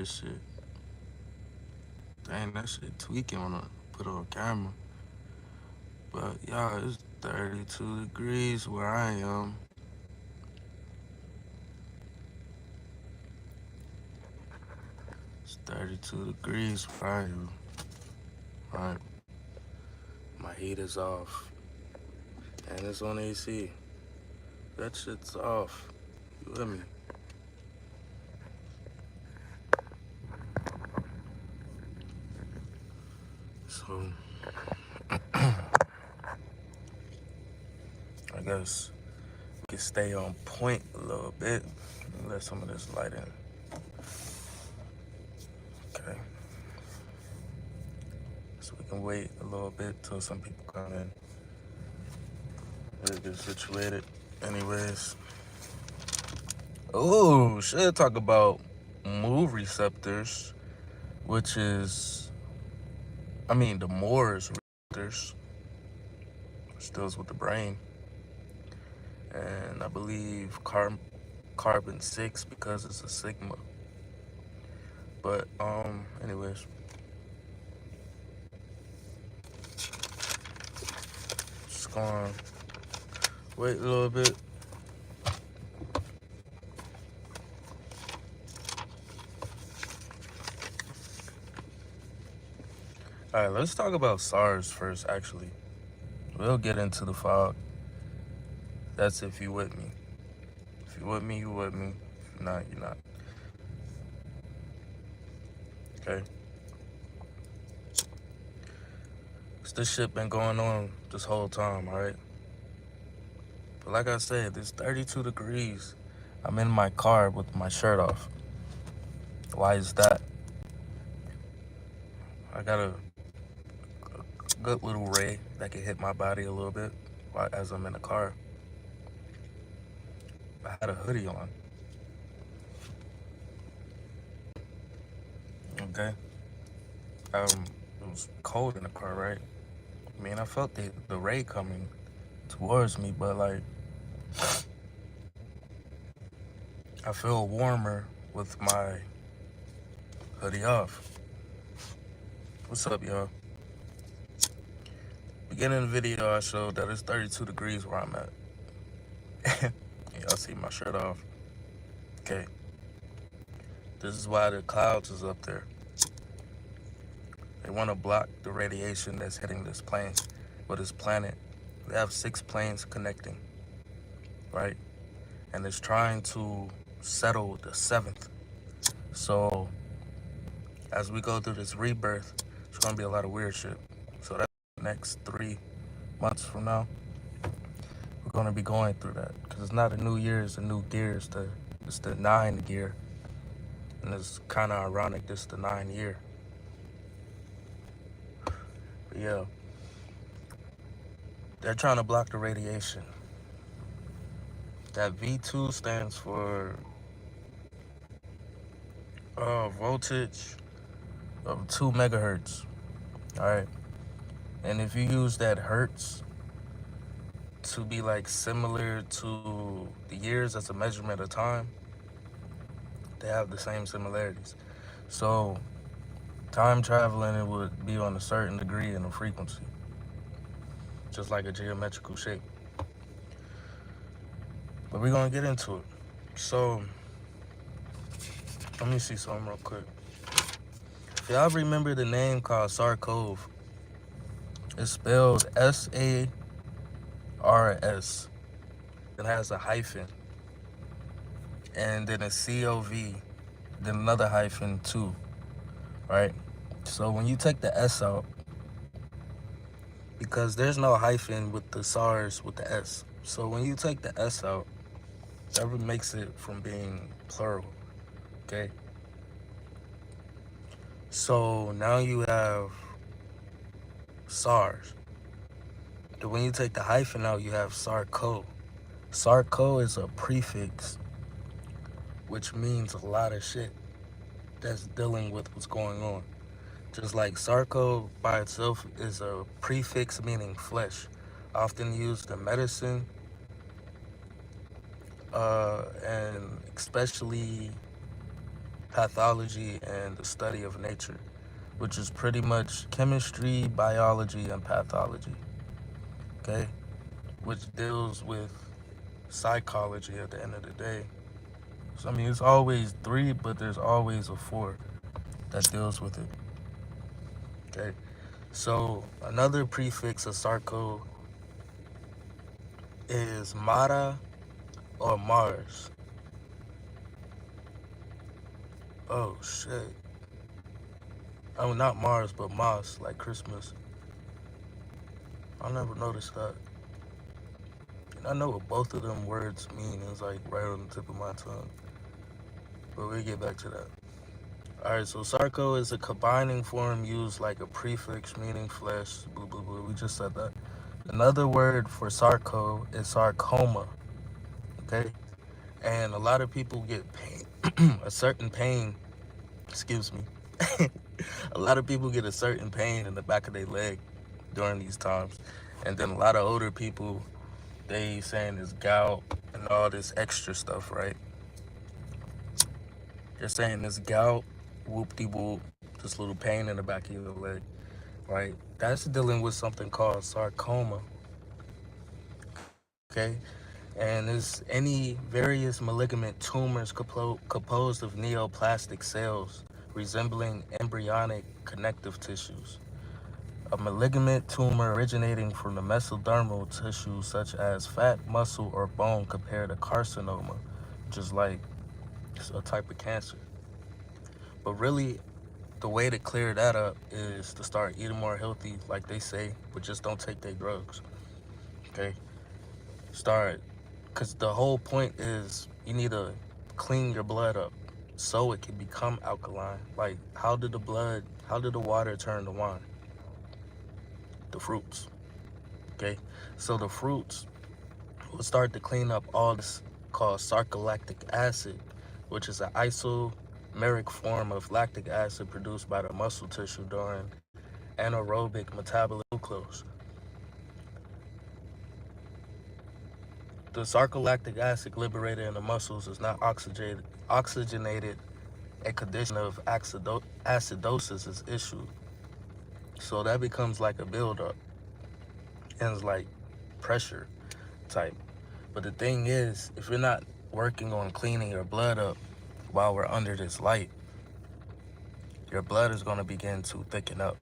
this shit. Dang, that shit tweaking when I put on camera. But y'all, it's 32 degrees where I am. It's 32 degrees where I am. Right. My heat is off. And it's on AC. That shit's off. You with me? So, I guess we can stay on point a little bit. Let some of this light in. Okay. So we can wait a little bit till some people come in. Let's get situated. Anyways. Oh, should talk about move receptors, which is, the Moore's receptors, which deals with the brain. And I believe carbon 6 because it's a sigma. But, anyways. Just gonna wait a little bit. All right, let's talk about SARS first, actually. We'll get into the fog. That's if you with me. If you with me, you with me. If you're not, you're not. Okay? This shit been going on this whole time, alright? But like I said, it's 32 degrees. I'm in my car with my shirt off. Why is that? I got a good little ray that can hit my body a little bit as I'm in the car. I had a hoodie on. Okay? It was cold in the car, right? I felt the ray coming towards me, but like, I feel warmer with my hoodie off. What's up, y'all? Beginning of the video, I showed that it's 32 degrees where I'm at. Y'all see my shirt off. Okay. This is why the clouds is up there. They want to block the radiation that's hitting this plane, or this planet. They have 6 planes connecting, right? And it's trying to settle the 7th. So, as we go through this rebirth, it's going to be a lot of weird shit. So that's the next 3 months from now. We're going to be going through that. Because it's not a new year, it's a new gear. It's the 9 gear. And it's kind of ironic, this is the 9 year. But yeah. They're trying to block the radiation. That V2 stands for voltage of 2 megahertz. Alright. And if you use that hertz to be like similar to the years as a measurement of time, they have the same similarities. So time traveling, it would be on a certain degree in a frequency, just like a geometrical shape. But we're gonna get into it. So let me see something real quick. If y'all remember the name called SARS-CoV, it's spelled SARS. It has a hyphen, and then a COV, then another hyphen too, right? So when you take the S out, because there's no hyphen with the SARS with the S, so when you take the S out, that makes it from being plural, okay? So now you have SARS. And when you take the hyphen out, you have SARS-CoV. SARS-CoV is a prefix, which means a lot of shit that's dealing with what's going on. Just like SARS-CoV by itself is a prefix meaning flesh, often used in medicine, and especially pathology and the study of nature, which is pretty much chemistry, biology, and pathology. Okay, which deals with psychology at the end of the day. So I mean, it's always three, but there's always a four that deals with it. Okay, so another prefix of Sarko is Mara or Mars. Oh shit. Oh, not Mars, but Mars, like Christmas. I never noticed that. And I know what both of them words mean. It's like right on the tip of my tongue. But we'll get back to that. Alright, so Sarko is a combining form used like a prefix meaning flesh. Boo boo boo. We just said that. Another word for Sarko is sarcoma. Okay? And a lot of people get pain, a certain pain, excuse me. A lot of people get a certain pain in the back of their leg during these times. And then a lot of older people, they saying it's gout and all this extra stuff, right? They're saying it's gout, whoop-de-whoop, this little pain in the back of your leg, right? That's dealing with something called sarcoma, okay? And it's any various malignant tumors composed of neoplastic cells resembling embryonic connective tissues. A malignant tumor originating from the mesodermal tissue such as fat, muscle, or bone compared to carcinoma, which is like a type of cancer. But really, the way to clear that up is to start eating more healthy, like they say, but just don't take their drugs, okay? Start, because the whole point is you need to clean your blood up so it can become alkaline. Like, how did the water turn to wine? The fruits, okay? So the fruits will start to clean up all this called sarcolactic acid, which is an isomeric form of lactic acid produced by the muscle tissue during anaerobic metabolism of glucose. The sarcolactic acid liberated in the muscles is not oxygenated. A condition of acidosis is issued. So that becomes like a buildup and it's like pressure type. But the thing is, if you're not working on cleaning your blood up while we're under this light, your blood is going to begin to thicken up,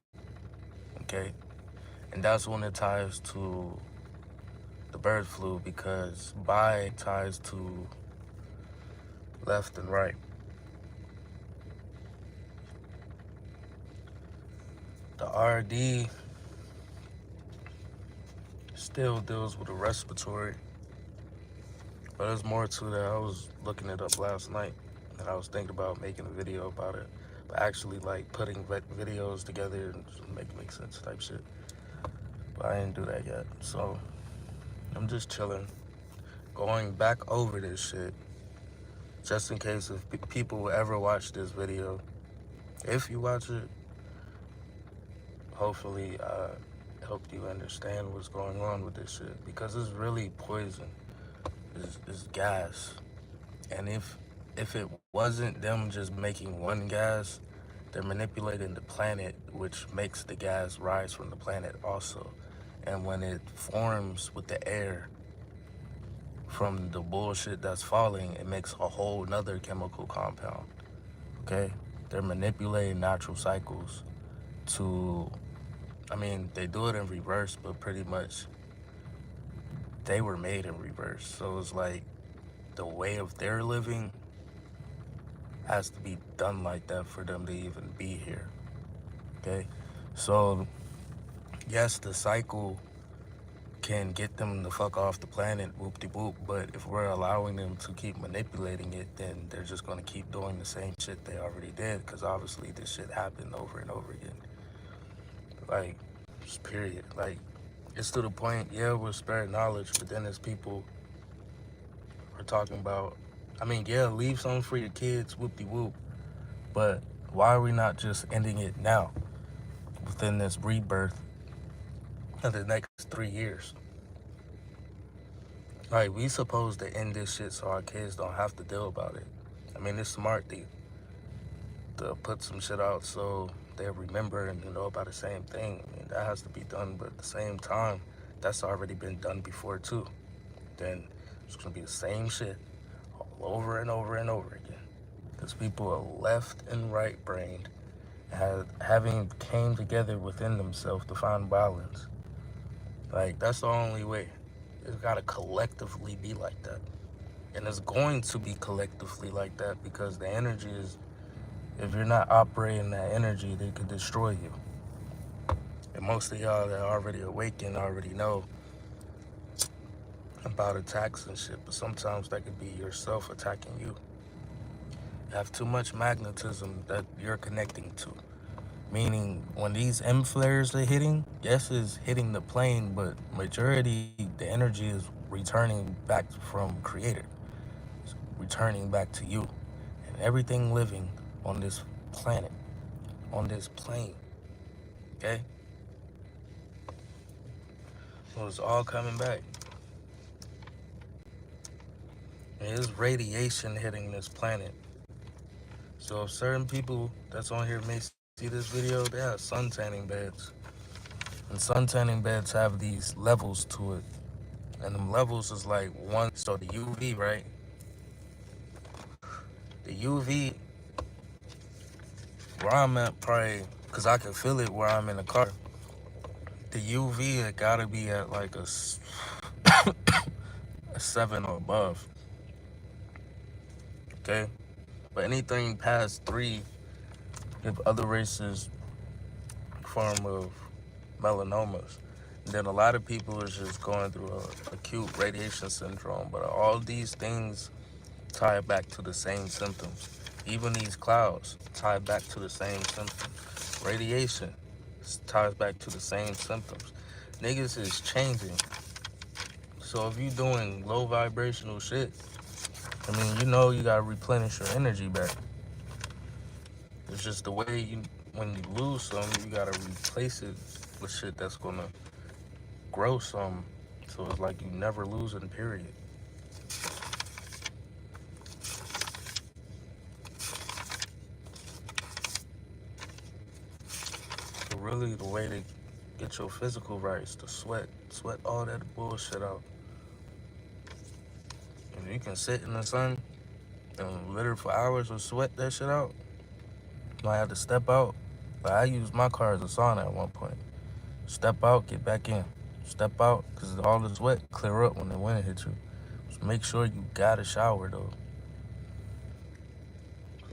okay? And that's when it ties to the bird flu, because bi ties to left and right. The RD still deals with the respiratory, but there's more to that. I was looking it up last night and I was thinking about making a video about it, but actually like putting videos together and make sense type shit. But I didn't do that yet, so I'm just chilling, going back over this shit, just in case if people will ever watch this video. If you watch it, hopefully I helped you understand what's going on with this shit, because it's really poison. It's gas. And if it wasn't them just making one gas, they're manipulating the planet, which makes the gas rise from the planet also. And when it forms with the air from the bullshit that's falling, it makes a whole nother chemical compound, okay? They're manipulating natural cycles to, I mean, they do it in reverse, but pretty much they were made in reverse. So it's like the way of their living has to be done like that for them to even be here, okay? So yes, the cycle can get them the fuck off the planet, whoop-de-whoop, but if we're allowing them to keep manipulating it, then they're just gonna keep doing the same shit they already did, because obviously this shit happened over and over again. Like, just period. Like, it's to the point, yeah, we're spreading knowledge, but then there's people we're talking about, I mean, yeah, leave something for your kids, whoop-de-whoop, but why are we not just ending it now, within this rebirth of the next 3 years? Like, we supposed to end this shit so our kids don't have to deal about it. I mean, it's smart, dude. to put some shit out so they remember and know about the same thing. I mean, that has to be done, but at the same time, that's already been done before too. Then it's gonna be the same shit all over and over and over again. Because people are left and right brained, having came together within themselves to find balance. Like, that's the only way. It's gotta collectively be like that. And it's going to be collectively like that because the energy is, if you're not operating that energy, they could destroy you. And most of y'all that are already awakened already know about attacks and shit, but sometimes that could be yourself attacking you. You have too much magnetism that you're connecting to. Meaning, when these M flares are hitting, yes, it's hitting the plane, but majority, the energy is returning back from Creator. It's returning back to you. And everything living on this planet, on this plane, okay? So it's all coming back. And it's radiation hitting this planet. So if certain people that's on here may see this video, they have sun tanning beds. And sun tanning beds have these levels to it. And them levels is like one, so the UV, right? The UV, where I'm at probably, cause I can feel it where I'm in the car. The UV, it gotta be at like a 7 or above, okay? But anything past 3, if other races form of melanomas. And then a lot of people is just going through a acute radiation syndrome, but all these things tie back to the same symptoms. Even these clouds tie back to the same symptoms. Radiation ties back to the same symptoms. Niggas is changing. So if you doing low vibrational shit, I mean, you know you gotta replenish your energy back. It's just the way you, when you lose some, you gotta replace it with shit that's gonna grow some. So it's like you never losing, period. So really the way to get your physical rights, to sweat all that bullshit out. If you can sit in the sun and literally for hours or sweat that shit out, you might have to step out. Like I used my car as a sauna at one point. Step out, get back in. Step out, because all the sweat clear up when the wind hits you. So make sure you got a shower though.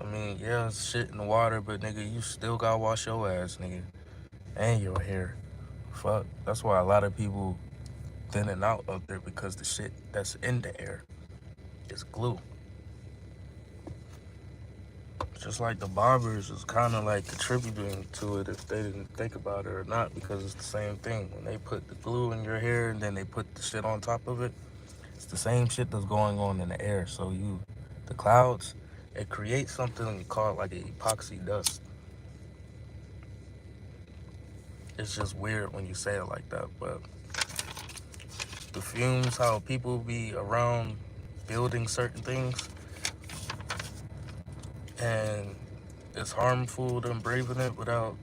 I mean, yeah, it's shit in the water, but nigga, you still gotta wash your ass, nigga. And your hair. Fuck. That's why a lot of people thinning out up there, because the shit that's in the air is glue. Just like the barbers is kind of like contributing to it if they didn't think about it or not, because it's the same thing. When they put the glue in your hair and then they put the shit on top of it, it's the same shit that's going on in the air. So the clouds, it creates something called like an epoxy dust. It's just weird when you say it like that, but the fumes, how people be around building certain things, and it's harmful to them breathing it without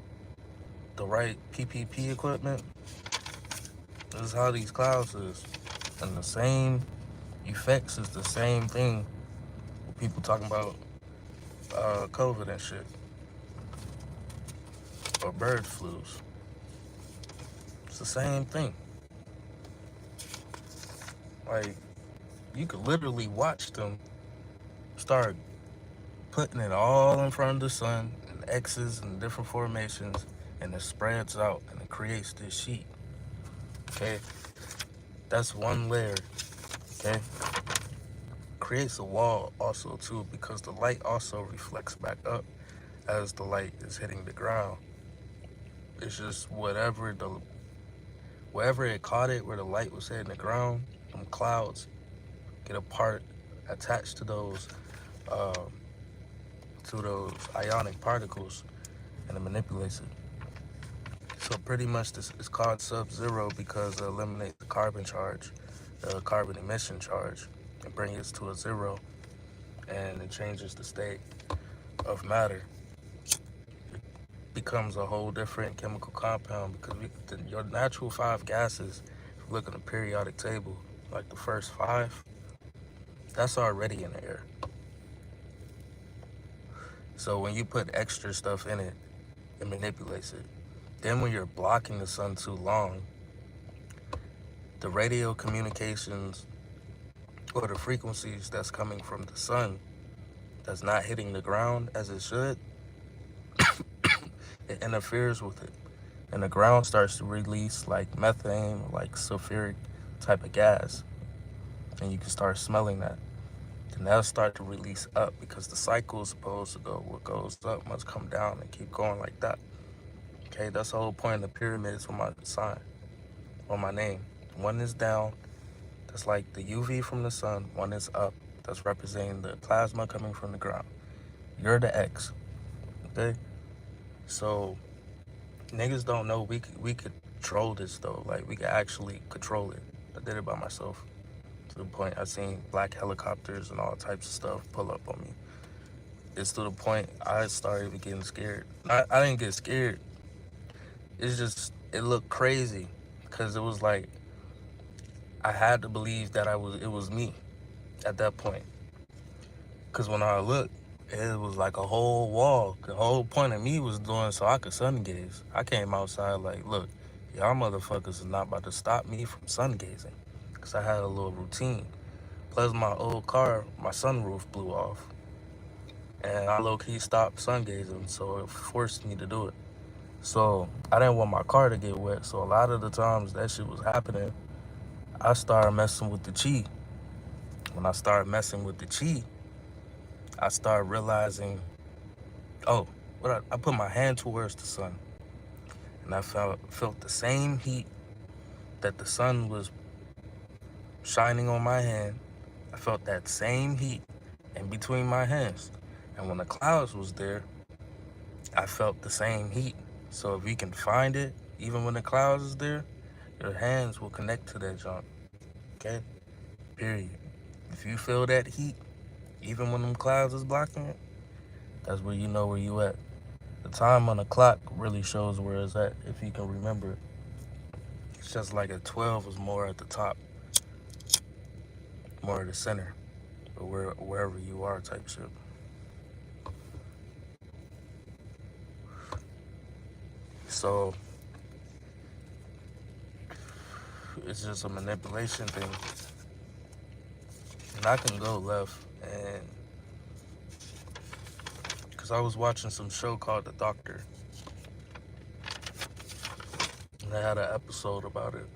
the right PPP equipment. This is how these clouds is. And the same effects is the same thing with people talking about COVID and shit. Or bird flus. It's the same thing. Like, you could literally watch them start putting it all in front of the sun in X's and different formations, and it spreads out and it creates this sheet. Okay? That's one layer. Okay? Creates a wall also too, because the light also reflects back up as the light is hitting the ground. It's just wherever it caught it, where the light was hitting the ground, them clouds get a part attached to those ionic particles, and it manipulates it. So pretty much this is called sub-zero because it eliminates the carbon charge, the carbon emission charge, and bring it to a zero, and it changes the state of matter. becomes a whole different chemical compound because your natural five gases, if you look at the periodic table, like the first five, that's already in the air. So when you put extra stuff in it, it manipulates it. Then when you're blocking the sun too long, the radio communications or the frequencies that's coming from the sun that's not hitting the ground as it should, it interferes with it. And the ground starts to release like methane, like sulfuric type of gas. And you can start smelling that. Then that'll start to release up because the cycle is supposed to go, what goes up must come down and keep going like that. Okay, that's the whole point of the pyramids with my sign, or my name. One is down, that's like the UV from the sun. One is up, that's representing the plasma coming from the ground. You're the X, okay? So niggas don't know we could control this though. Like we could actually control it. I did it by myself. To the point I seen black helicopters and all types of stuff pull up on me. It's to the point I started getting scared. I didn't get scared. It's just, it looked crazy because it was like I had to believe that it was me at that point. Because when I looked, it was like a whole wall. The whole point of me was doing so I could sun gaze. I came outside like, look, y'all motherfuckers is not about to stop me from sun gazing. Because I had a little routine. Plus my old car, my sunroof blew off. And I low-key stopped sun gazing, so it forced me to do it. So I didn't want my car to get wet. So a lot of the times that shit was happening, I started messing with the chi. When I started messing with the chi, I started realizing, oh, I put my hand towards the sun, and I felt the same heat that the sun was shining on my hand. I felt that same heat in between my hands, and when the clouds was there, I felt the same heat. So if you can find it, even when the clouds is there, your hands will connect to that junk. Okay? Period. If you feel that heat, even when them clouds is blocking it, that's where you know where you at. The time on the clock really shows where it's at, if you can remember it. It's just like a 12 is more at the top, more at the center, but wherever you are type shit. So it's just a manipulation thing. And I can go left, and because I was watching some show called The Doctor, and they had an episode about it.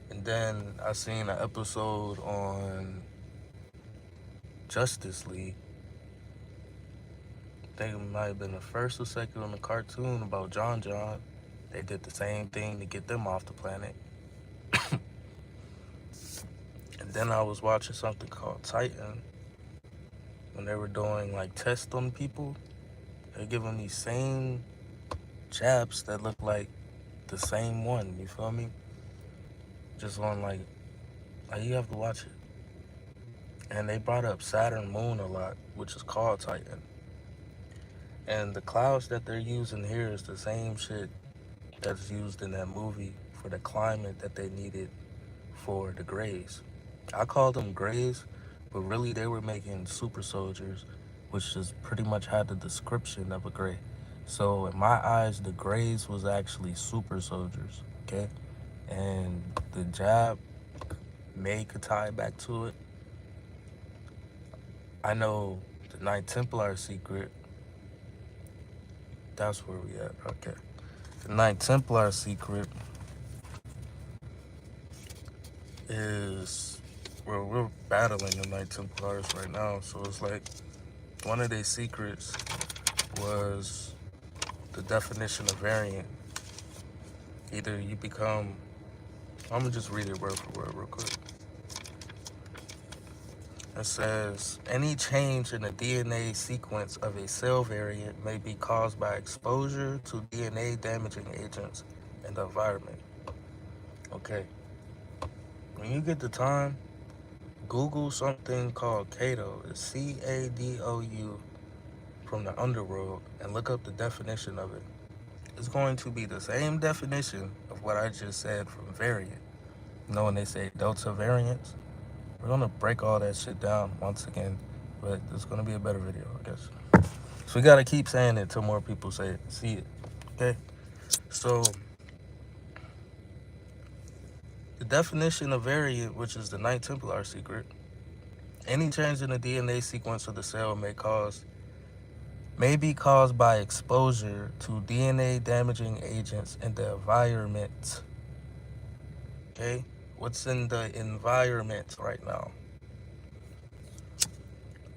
And then I seen an episode on Justice League. I think it might have been the first or second on the cartoon about John. They did the same thing to get them off the planet. And then I was watching something called Titan. When they were doing like tests on people, they give them these same jabs that look like the same one, you feel me? Just on like you have to watch it. And they brought up Saturn Moon a lot, which is called Titan. And the clouds that they're using here is the same shit that's used in that movie for the climate that they needed for the Greys. I called them Greys, but really they were making super soldiers, which just pretty much had the description of a Grey. So in my eyes, the Greys was actually super soldiers, okay? And the jab could tie back to it. I know the Knight Templar secret. That's where we at, okay. The Knight Templar secret is where we're battling the Knight Templars right now. So it's like one of their secrets was the definition of variant. Either you become, I'm gonna just read it word for word real quick. It says, any change in the DNA sequence of a cell variant may be caused by exposure to DNA damaging agents in the environment. Okay. When you get the time, Google something called CADO. It's CADOU from the underworld and look up the definition of it, it's going to be the same definition of what I just said from variant. You know when they say Delta variants? We're going to break all that shit down once again, but it's going to be a better video, I guess. So we got to keep saying it till more people say it, see it, okay? So the definition of variant, which is the Knight Templar secret, any change in the DNA sequence of the cell may be caused by exposure to DNA damaging agents in the environment. Okay? What's in the environment right now?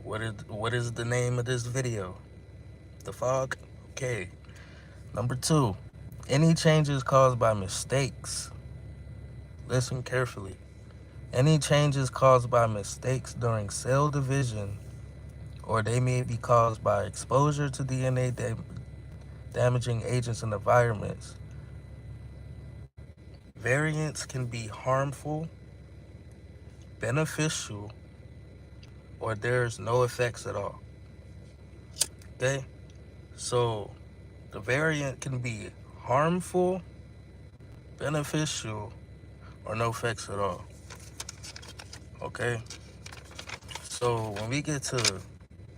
What is the name of this video? The fog? Okay. Number 2, any changes caused by mistakes. Listen carefully. Any changes caused by mistakes during cell division, or they may be caused by exposure to DNA damaging agents in environments. Variants can be harmful, beneficial, or there's no effects at all. Okay? So the variant can be harmful, beneficial, or no effects at all. Okay? So when we get to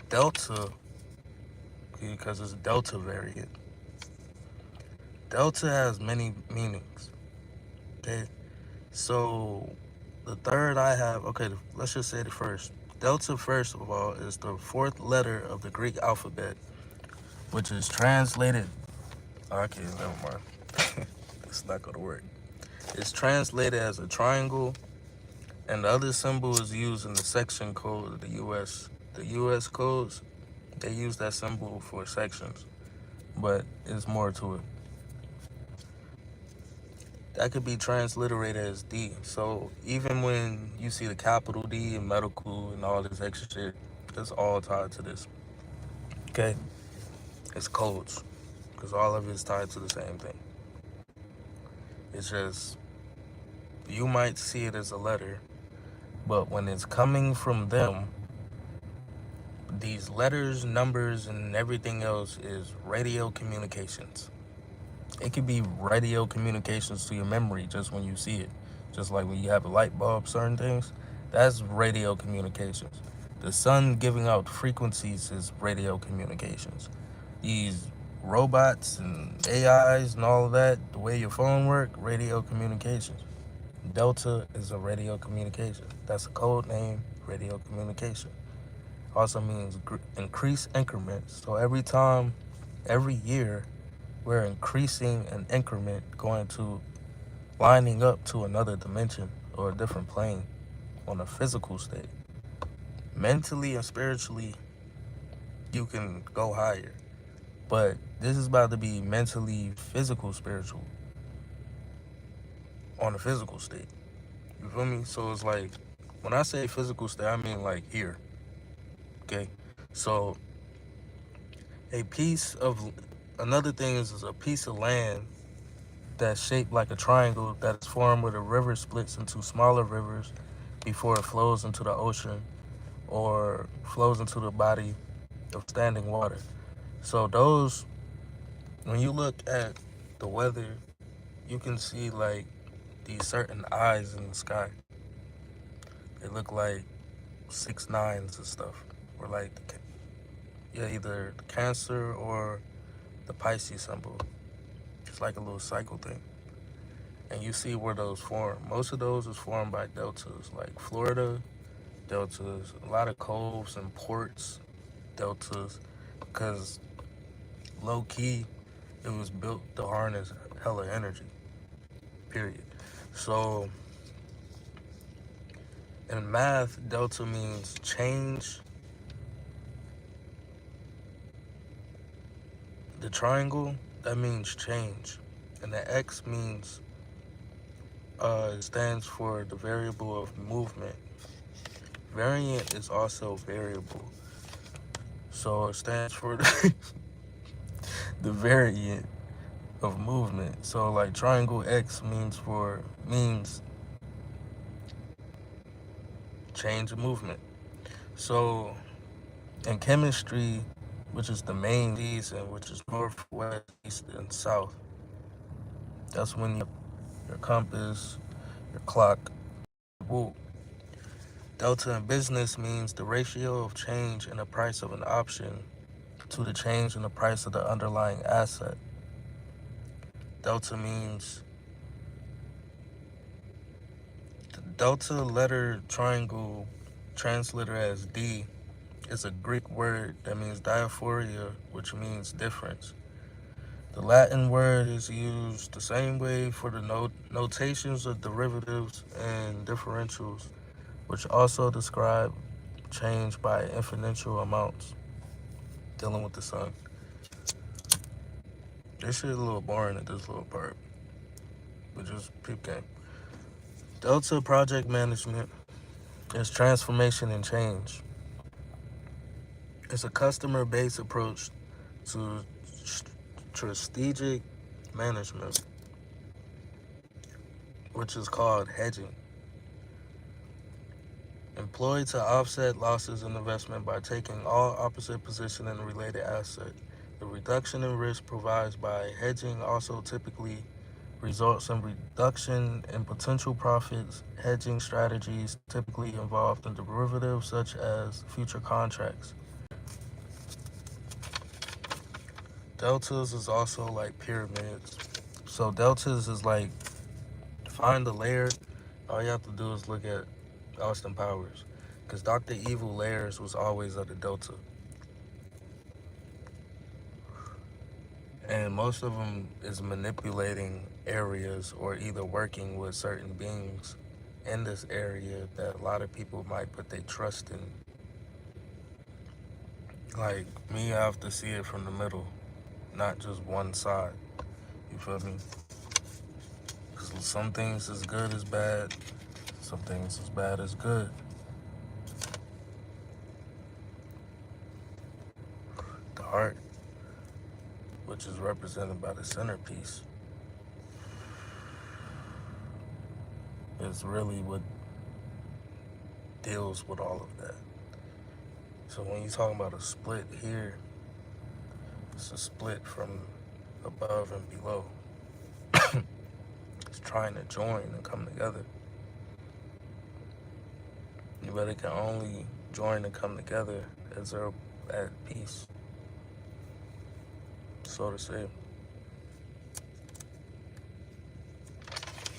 Delta, because it's Delta variant, Delta has many meanings. Okay? So the third I have, okay, let's just say it first. Delta, first of all, is the 4th letter of the Greek alphabet, which is translated, okay, never mind. It's not gonna work. It's translated as a triangle, and the other symbol is used in the section code of the US. The US codes, they use that symbol for sections, but it's more to it. That could be transliterated as D. So even when you see the capital D in medical and all this extra shit, it's all tied to this. Okay? It's codes, because all of it's tied to the same thing. It's just, you might see it as a letter, but when it's coming from them, these letters, numbers, and everything else is radio communications. It could be radio communications to your memory just when you see it. Just like when you have a light bulb, certain things, that's radio communications. The sun giving out frequencies is radio communications. These robots and AIs and all of that, the way your phone works, radio communications. Delta is a radio communication. That's a code name, radio communication. Also means increase increments. So every year, we're increasing an increment going to lining up to another dimension or a different plane on a physical state. Mentally and spiritually, you can go higher. But this is about to be mentally, physical, spiritual on a physical state. You feel me? So it's like, when I say physical state, I mean like here. Okay? So another thing is a piece of land that's shaped like a triangle that is formed where the river splits into smaller rivers before it flows into the ocean or flows into the body of standing water. So those, when you look at the weather, you can see like these certain eyes in the sky. They look like 6 9s and stuff, or like either the Cancer or the Pisces symbol. It's like a little cycle thing. And you see where those form. Most of those is formed by deltas, like Florida, deltas, a lot of coves and ports, deltas, because low key, it was built to harness hella energy, period. So in math, delta means change. The triangle, that means change. And the X means, it stands for the variable of movement. Variant is also variable. So it stands for the variant of movement. So like triangle X means change of movement. So in chemistry, which is the main season, which is north, west, east, and south. That's when your compass, your clock, woo. Delta in business means the ratio of change in the price of an option to the change in the price of the underlying asset. Delta means the delta letter triangle translated as D is a Greek word that means diaphoria, which means difference. The Latin word is used the same way for the notations of derivatives and differentials, which also describe change by infinitesimal amounts. Dealing with the sun. This shit is a little boring at this little part, but just peep game. Delta project management is transformation and change. It's a customer-based approach to strategic management, which is called hedging. Employed to offset losses in investment by taking all opposite position in a related asset. The reduction in risk provided by hedging also typically results in reduction in potential profits. Hedging strategies typically involved in derivatives such as future contracts. Deltas is also like pyramids. So deltas is like, find the layer. All you have to do is look at Austin Powers, because Dr. Evil layers was always at the delta. And most of them is manipulating areas or either working with certain beings in this area that a lot of people might put their trust in. Like me, I have to see it from the middle, not just one side. You feel me? Because some things as good as bad, some things as bad as good. The heart, which is represented by the centerpiece, is really what deals with all of that. So when you're talking about a split here, it's a split from above and below. It's trying to join and come together. But it can only join and come together as they're at peace, so to say.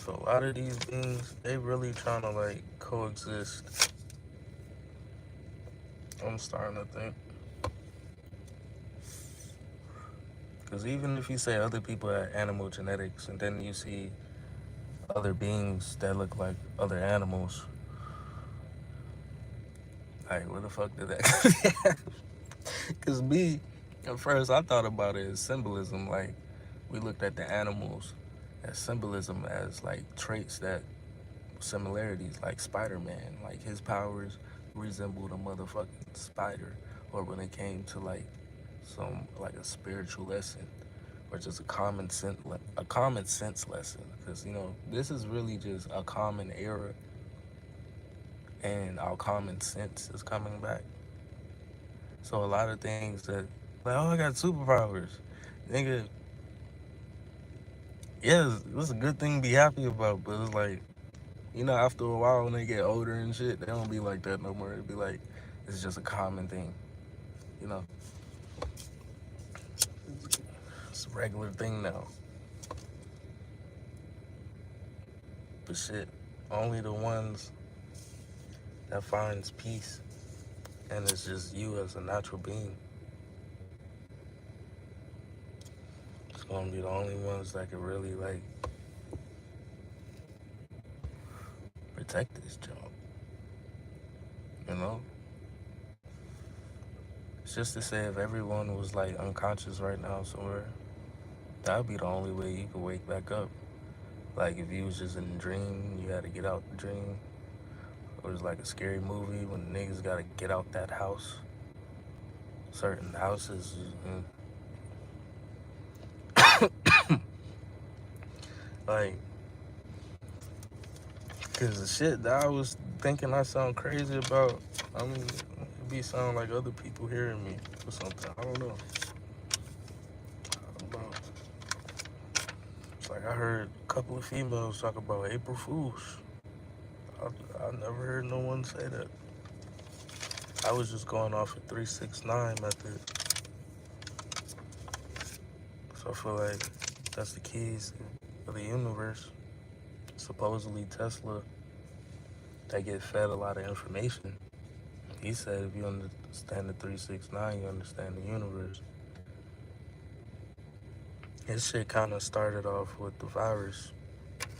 So a lot of these beings, they really trying to like coexist. I'm starting to think. Because even if you say other people have animal genetics and then you see other beings that look like other animals, like where the fuck did that? Because me, at first I thought about it as symbolism. Like we looked at the animals as symbolism, as like traits that similarities, like Spider-Man, like his powers resembled a motherfucking spider. Or when it came to like some like a spiritual lesson or just a common sense lesson, because you know this is really just a common era and our common sense is coming back. So a lot of things that like, oh, I got superpowers, nigga. Yeah, it's a good thing to be happy about, but it's like, you know, after a while when they get older and shit, they don't be like that no more. It'd be like it's just a common thing, you know. It's a regular thing now. But shit, only the ones that finds peace and it's just you as a natural being. It's gonna be the only ones that can really like protect this job. You know? It's just to say if everyone was like unconscious right now somewhere, that would be the only way you could wake back up. Like if you was just in a dream, you had to get out the dream. Or it's like a scary movie when niggas gotta get out that house. Certain houses, like, cause the shit that I was thinking I sound crazy about, I mean, It be sound like other people hearing me or something. I don't know. I don't know. It's like I heard a couple of females talk about April Fools. I never heard no one say that. I was just going off a 369 method. So I feel like that's the keys of the universe. Supposedly Tesla, they get fed a lot of information. He said if you understand the 369, you understand the universe. His shit kind of started off with the virus.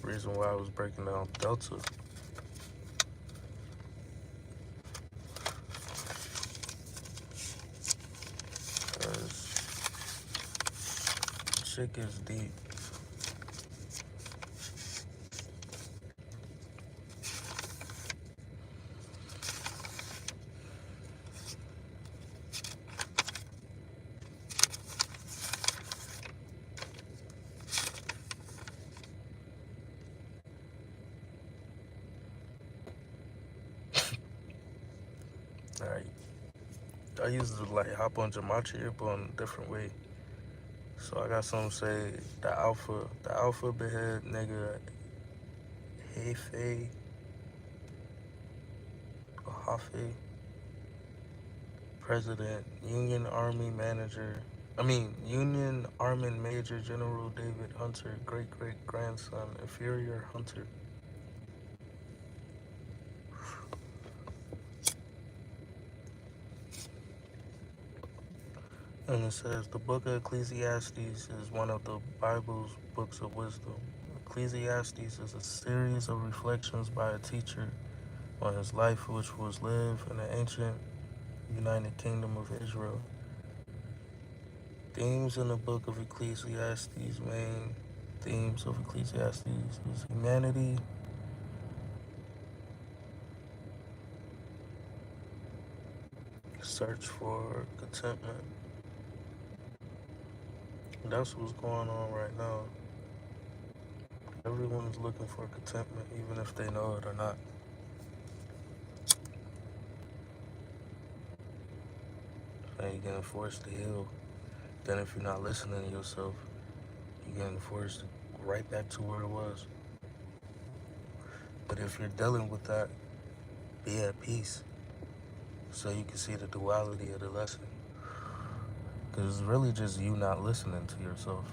Reason why I was breaking down Delta. Cause shit gets deep. Like, I used to like hop on Gematria on a different way. So I got some say the alphabet head nigga, Hefe, or Hafe, President, Union Army Major General David Hunter, great-great-grandson, inferior Hunter. And it says, the book of Ecclesiastes is one of the Bible's books of wisdom. Ecclesiastes is a series of reflections by a teacher on his life which was lived in the ancient United Kingdom of Israel. Themes in the book of Ecclesiastes, main themes of Ecclesiastes is humanity, search for contentment. That's what's going on right now. Everyone's looking for contentment, even if they know it or not. And you're getting forced to heal. Then if you're not listening to yourself, you're getting forced right back to where it was. But if you're dealing with that, be at peace. So you can see the duality of the lesson. Because it's really just you not listening to yourself.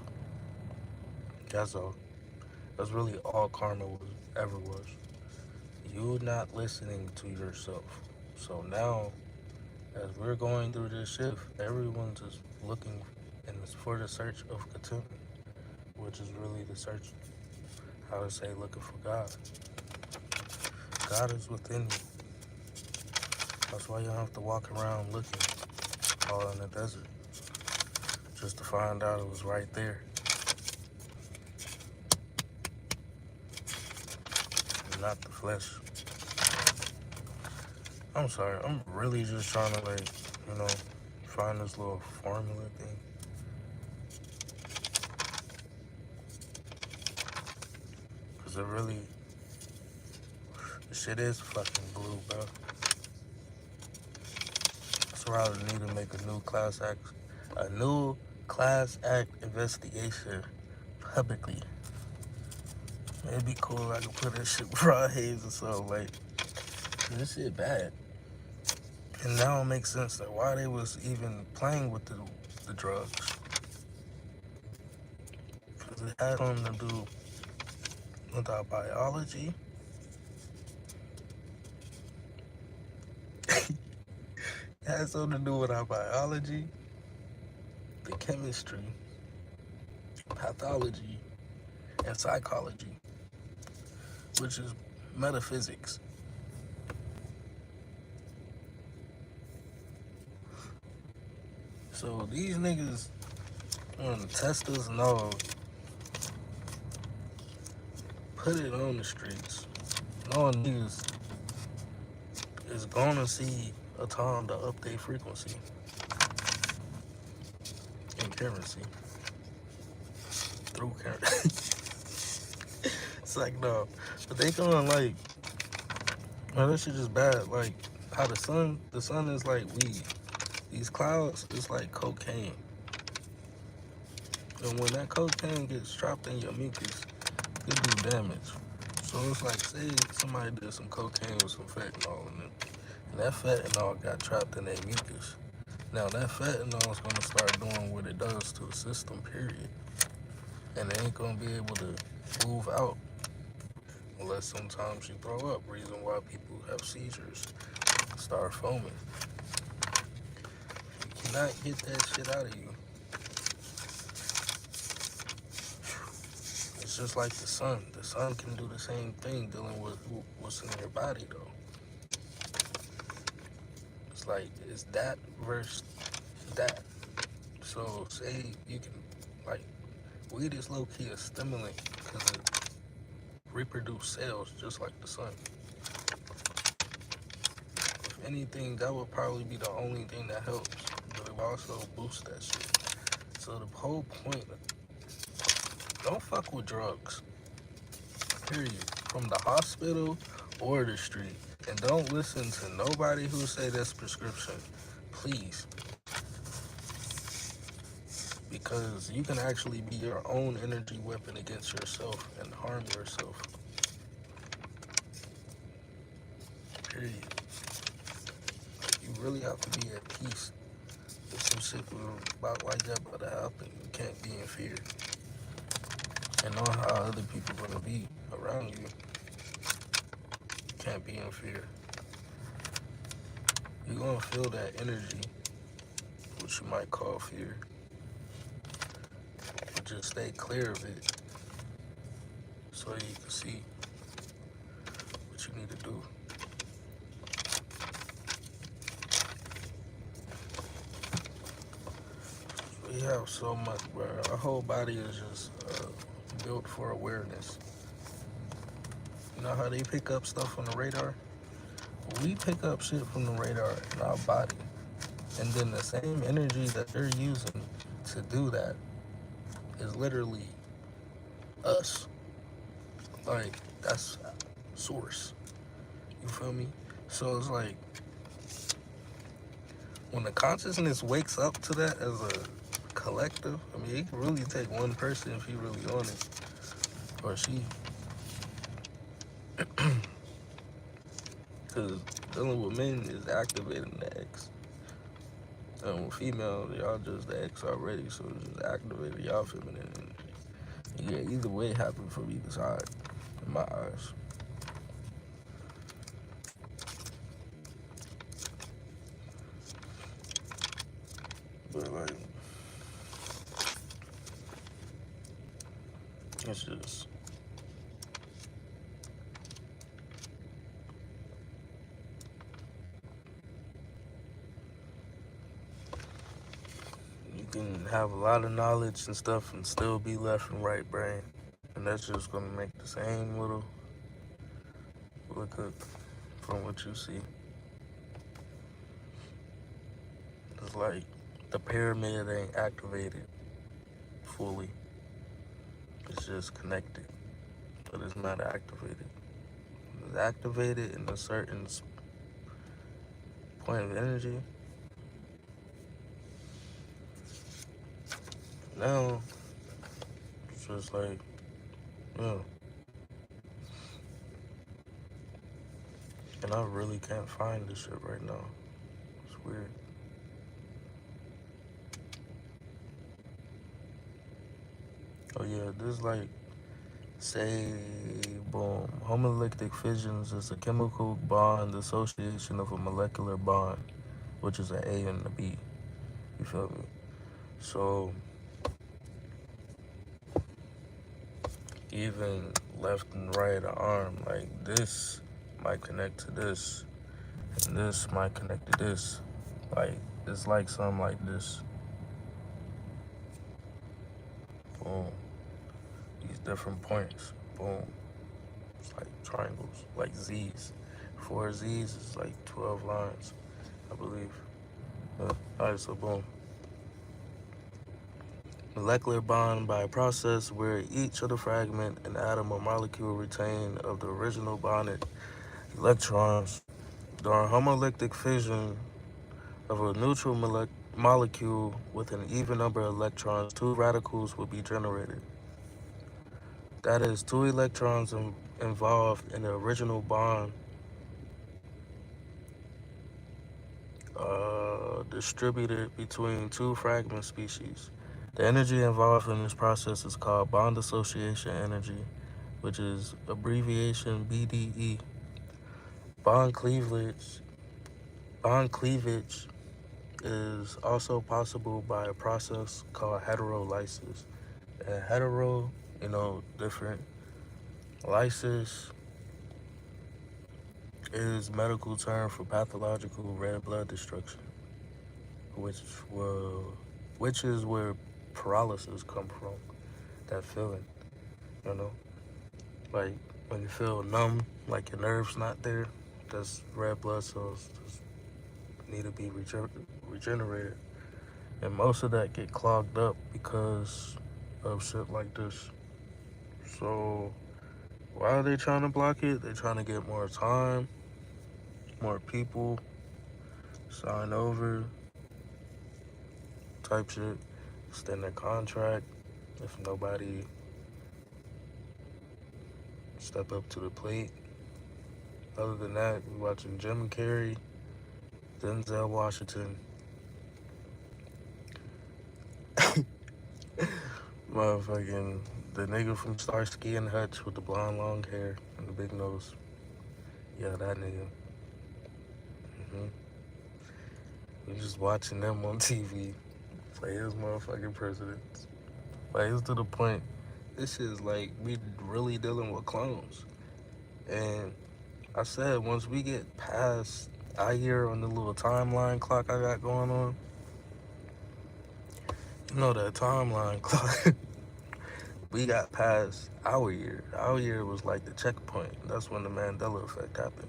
That's all. That's really all karma ever was. You not listening to yourself. So now, as we're going through this shift, everyone's just looking and it's for the search of contentment, which is really the search, how to say, looking for God. God is within you. That's why you don't have to walk around looking all in the desert, just to find out it was right there. And not the flesh. I'm sorry, I'm really just trying to find this little formula thing. Cause it really, this shit is fucking blue, bro. That's why I need to make a new class act investigation publicly. It'd be cool if I could put that shit with Rod Hayes or something, like, this shit bad. And now it makes sense that why they was even playing with the drugs. Because it had something to do with our biology. It had something to do with our biology, the chemistry, pathology, and psychology, which is metaphysics. So these niggas want to test us and all, put it on the streets. Knowing niggas is gonna see a time to update frequency and currency through currency. It's like, no, but they gonna like, man, that shit just bad. Like, how the sun is like weed. These clouds is like cocaine. And when that cocaine gets trapped in your mucus, it do damage. So it's like, say somebody did some cocaine with some fentanyl in it, and that fentanyl got trapped in their mucus. Now that fentanyl is gonna start doing what it does to the system, period. And it ain't gonna be able to move out unless sometimes you throw up. Reason why people have seizures, start foaming. You cannot get that shit out of you. It's just like the sun. The sun can do the same thing dealing with what's in your body though. It's like it's that versus that. So say you can, like, weed is low key a stimulant because it reproduce cells just like the sun. If anything, that would probably be the only thing that helps, but it also boosts that shit. So the whole point, don't fuck with drugs, period, from the hospital or the street. And don't listen to nobody who say that's prescription, please. Because you can actually be your own energy weapon against yourself and harm yourself. Period. You really have to be at peace. If some shit about like that about to happen, you can't be in fear. And know how other people gonna be around you. You can't be in fear. You're gonna feel that energy, which you might call fear. But just stay clear of it so you can see what you need to do. We have so much, bro. Our whole body is just built for awareness. You know how they pick up stuff on the radar? We pick up shit from the radar in our body. And then the same energy that they're using to do that is literally us. Like, that's source. You feel me? So it's like, when the consciousness wakes up to that as a collective, I mean, it can really take one person if he really on it, or she. Because dealing with men is activating the X. And with female, y'all just the X already, so it's just activated y'all feminine energy. Yeah, either way happened from either side, in my eyes. But like, it's just, you can have a lot of knowledge and stuff and still be left and right brain. And that's just gonna make the same little cook from what you see. It's like the pyramid ain't activated fully. It's just connected, but it's not activated. It's activated in a certain point of energy. Now, it's just like, yeah. And I really can't find this shit right now. It's weird. Oh yeah, this like, say, boom. Homolytic fissions is a chemical bond association of a molecular bond, which is an A and a B. You feel me? So, even left and right arm, like this might connect to this, and this might connect to this. Like, it's like something like this. Boom. These different points. Boom. It's like triangles, like Z's. 4 Z's is like 12 lines, I believe. Yeah. Alright, so boom. Molecular bond by a process where each of the fragment, an atom or molecule retain of the original bonded electrons During homoelectric fission of a neutral molecule with an even number of electrons, two radicals will be generated. That is, two electrons involved in the original bond distributed between two fragment species. The energy involved in this process is called bond dissociation energy, which is abbreviation BDE. Bond cleavage bond cleavage is also possible by a process called heterolysis. And different lysis is medical term for pathological red blood destruction, which will, which is where paralysis come from. That feeling, you know, like when you feel numb, like your nerves not there. That's red blood cells just need to be regenerated, and most of that get clogged up because of shit like this. So why are they trying to block it? They're trying to get more time, more people sign over, type shit, extend their contract if nobody step up to the plate. Other than that, we watching Jim Carrey, Denzel Washington, motherfucking the nigga from Starsky and Hutch with the blonde long hair and the big nose. Yeah, that nigga. We just watching them on TV play his motherfucking presidents. Like, it's to the point, this is like we really dealing with clones. And I said, once we get past our year on the little timeline clock I got going on, you know that timeline clock, we got past our year. Our year was like the checkpoint. That's when the Mandela effect happened.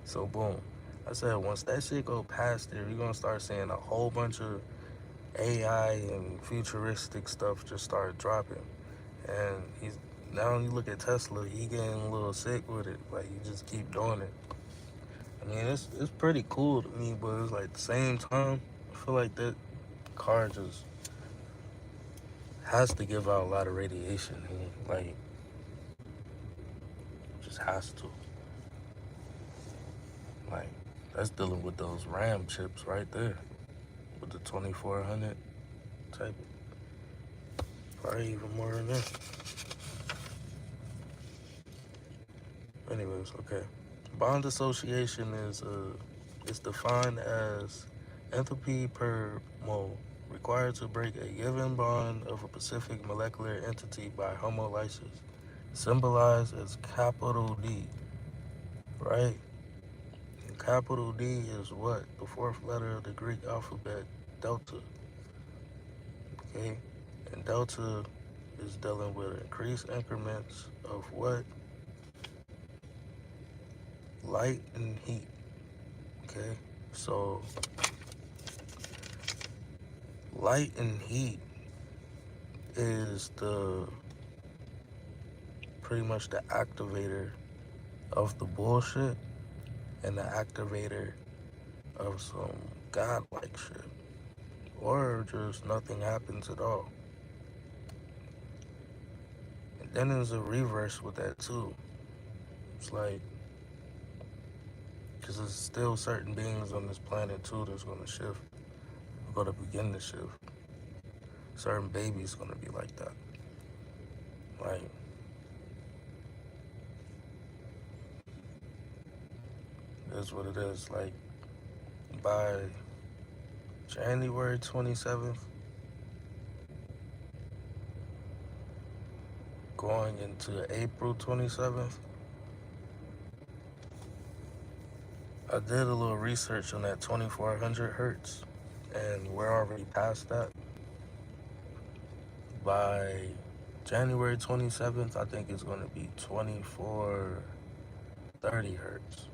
So boom. I said, once that shit go past there, you're gonna start seeing a whole bunch of AI and futuristic stuff just start dropping. And now you look at Tesla, he getting a little sick with it. Like, you just keep doing it. I mean, it's pretty cool to me, but it's like at the same time, I feel like that car just has to give out a lot of radiation. Like, just has to. Like, that's dealing with those RAM chips right there, with the 2400 type. Probably even more than that. Anyways, okay. Bond dissociation is defined as enthalpy per mole required to break a given bond of a specific molecular entity by homolysis, symbolized as capital D, right? And capital D is what? The fourth letter of the Greek alphabet, delta, okay? And delta is dealing with increased increments of what? Light and heat, okay? So light and heat is pretty much the activator of the bullshit and the activator of some godlike shit, or just nothing happens at all. And then there's a reverse with that too. It's like, because there's still certain beings on this planet too that's gonna shift, gonna begin to shift. Certain babies gonna be like that. Like, that's what it is. Like, by January 27th, going into April 27th, I did a little research on that 2400 hertz, and we're already past that. By January 27th, I think it's going to be 2430 hertz.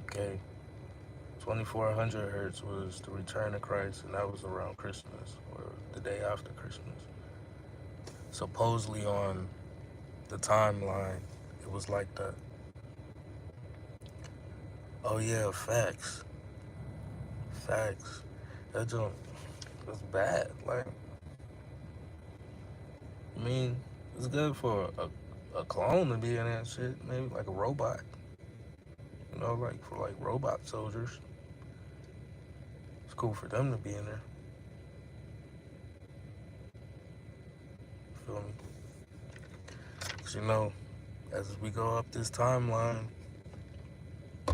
Okay. 2400 hertz was the return of Christ, and that was around Christmas, or the day after Christmas. Supposedly on the timeline, it was like that. Oh yeah, facts. Facts. That junk is bad. Like, I mean, it's good for a clone to be in that shit. Maybe like a robot. You know, like for like robot soldiers. It's cool for them to be in there. Feel me? 'Cause you know, as we go up this timeline,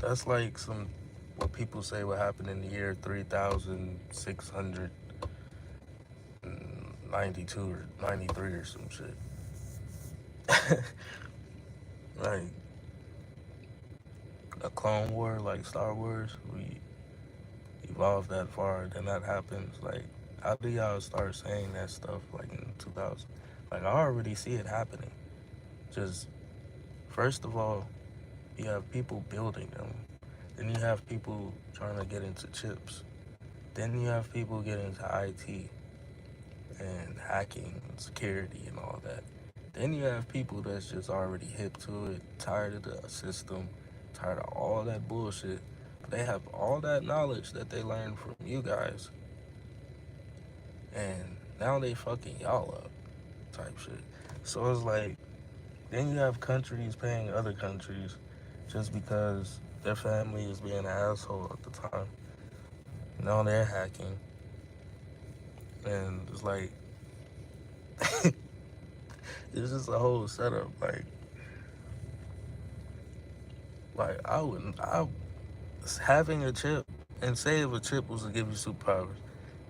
that's like some what people say what happened in the year 3692 or 93 or some shit. Like a Clone War, like Star Wars, we evolved that far, then that happens. Like, how do y'all start saying that stuff like in 2000? Like, I already see it happening. Just, first of all, you have people building them. Then you have people trying to get into chips. Then you have people getting into IT and hacking and security and all that. Then you have people that's just already hip to it, tired of the system, tired of all that bullshit. But they have all that knowledge that they learned from you guys, and now they fucking y'all up, type shit. So it's like, then you have countries paying other countries just because their family is being an asshole at the time. Now they're hacking, and it's like, it's just a whole setup. Like I wouldn't, I having a chip, and say if a chip was to give you superpowers,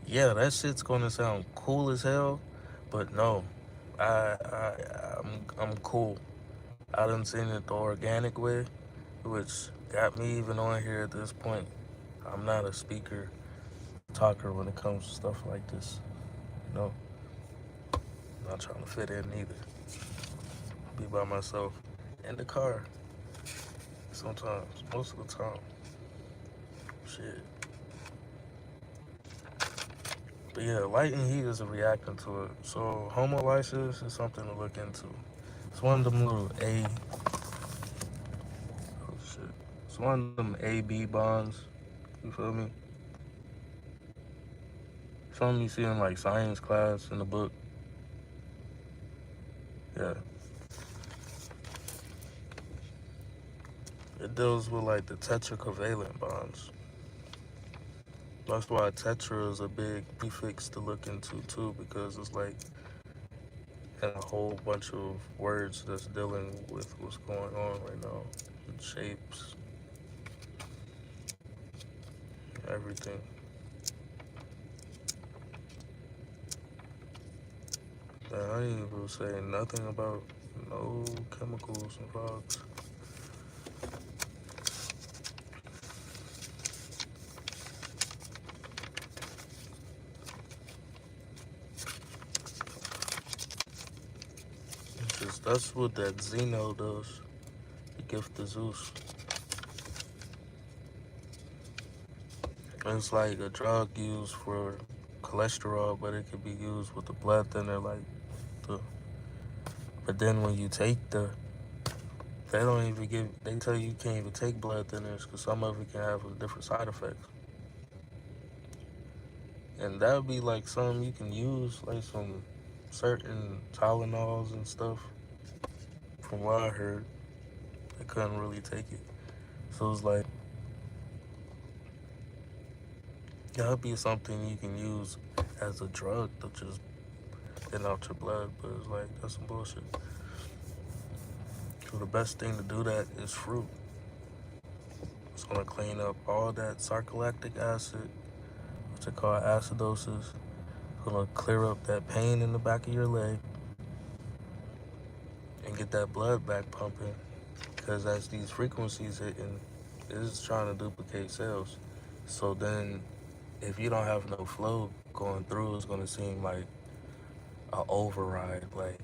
yeah, that shit's gonna sound cool as hell, but no, I'm cool. I done seen it the organic way, which got me even on here at this point. I'm not a speaker, talker when it comes to stuff like this. You know, I'm not trying to fit in either. Be by myself in the car sometimes, most of the time. Shit. But yeah, light and heat is a reacting to it. So homolysis is something to look into. It's one of them little oh shit. It's one of them AB bonds. You feel me? Something you see in like science class in the book. Yeah. It deals with like the tetracovalent bonds. That's why tetra is a big prefix to look into too, because it's like in a whole bunch of words that's dealing with what's going on right now. And shapes, everything. I ain't even saying nothing about no chemicals and frogs. It's just that's what that Zeno does. The gift of Zeus. It's like a drug used for cholesterol, but it could be used with the blood thinner, like the. But then when you take they don't even give. They tell you can't even take blood thinners because some of it can have different side effects. And that would be like something you can use, like some certain Tylenols and stuff. From what I heard, I couldn't really take it. So it's like, that would be something you can use as a drug to just thin out your blood. But it's like, that's some bullshit. So the best thing to do that is fruit. It's gonna clean up all that sarcolactic acid, which they call acidosis. It's gonna clear up that pain in the back of your leg and get that blood back pumping. Because as these frequencies hitting, it's trying to duplicate cells. So then, if you don't have no flow going through, it's gonna seem like an override, like,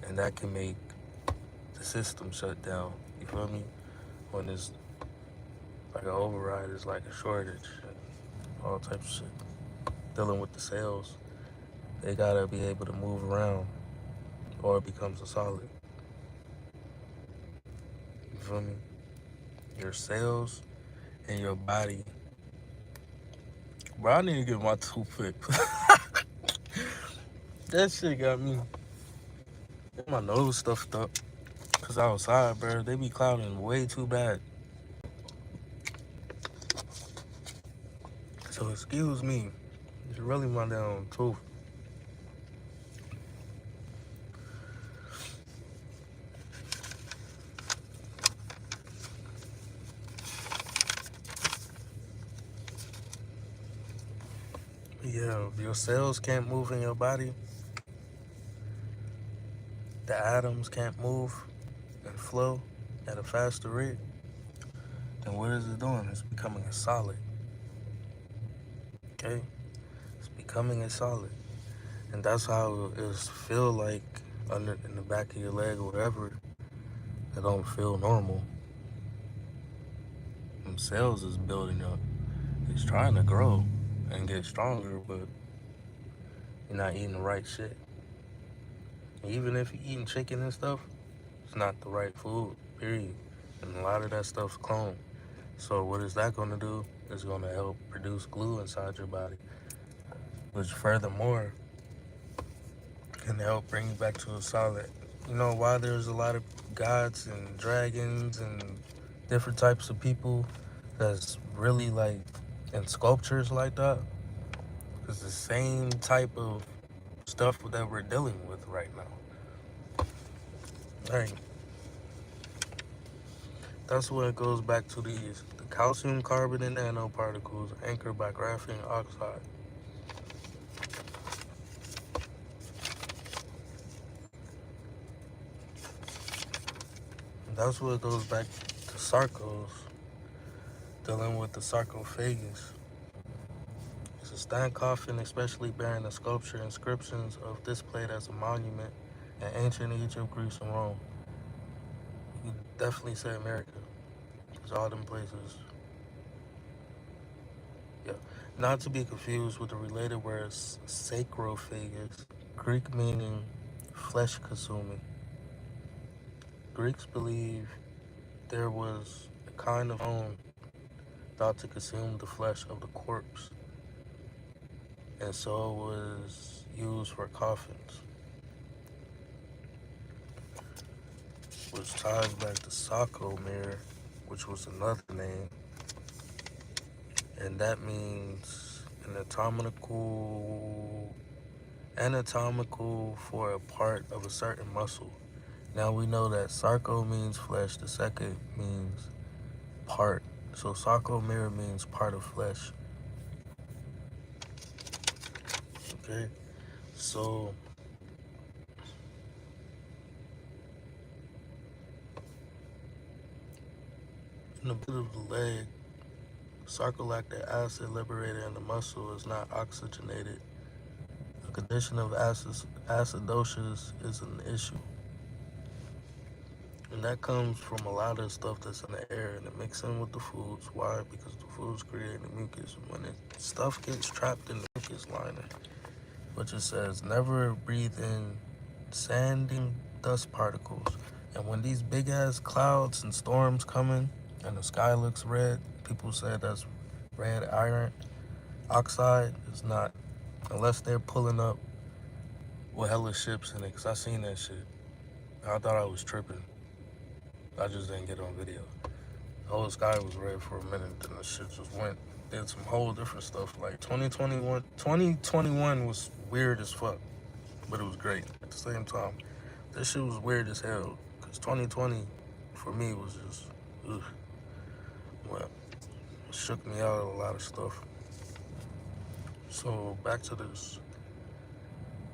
and that can make the system shut down. You feel me? When it's like an override, it's like a shortage, and all types of shit. Dealing with the cells, they gotta be able to move around, or it becomes a solid. You feel me? your cells, and your body. Bro, I need to get my toothpick. That shit got me. My nose stuffed up. Cause outside, bro, they be clouding way too bad. So excuse me. It's really my damn tooth. Yeah, if your cells can't move in your body, the atoms can't move and flow at a faster rate, then what is it doing? It's becoming a solid. Okay? It's becoming a solid. And that's how it feel like under in the back of your leg or whatever. It don't feel normal. Them cells is building up. It's trying to grow and get stronger, but you're not eating the right shit. Even if you're eating chicken and stuff, it's not the right food, period. And a lot of that stuff's cloned. So what is that going to do? It's going to help produce glue inside your body, which furthermore can help bring you back to a solid. You know why there's a lot of gods and dragons and different types of people that's really like in sculptures like that? It's the same type of stuff that we're dealing with right now. Right. That's where it goes back to these. The calcium, carbon, and nanoparticles anchored by graphene oxide. That's what it goes back to Sarcos, dealing with the sarcophagus. It's a stone coffin, especially bearing the sculpture inscriptions of displayed as a monument in ancient Egypt, Greece, and Rome. You definitely say America, because all them places. Yeah. Not to be confused with the related words sacrophagus, Greek meaning flesh consuming. Greeks believed there was a kind of bone thought to consume the flesh of the corpse, and so it was used for coffins, which ties back to sarcomere, which was another name, and that means anatomical for a part of a certain muscle. Now we know that sarco means flesh, the second means part. So sarcomere means part of flesh. Okay? So in the pit of the leg, sarcolactic acid liberated in the muscle is not oxygenated. A condition of acidosis is an issue. And that comes from a lot of stuff that's in the air and it mixes in with the foods. Why? Because the foods create the mucus. When stuff gets trapped in the mucus lining, which it says never breathe in sanding dust particles. And when these big ass clouds and storms coming and the sky looks red, people say that's red iron oxide. It's not, unless they're pulling up with hella ships in it, because I seen that shit. I thought I was tripping. I just didn't get on video. The whole sky was red for a minute, then the shit just did some whole different stuff. Like 2021 was weird as fuck, but it was great at the same time. This shit was weird as hell, because 2020 for me was just, ugh. Well, it shook me out of a lot of stuff. So back to this.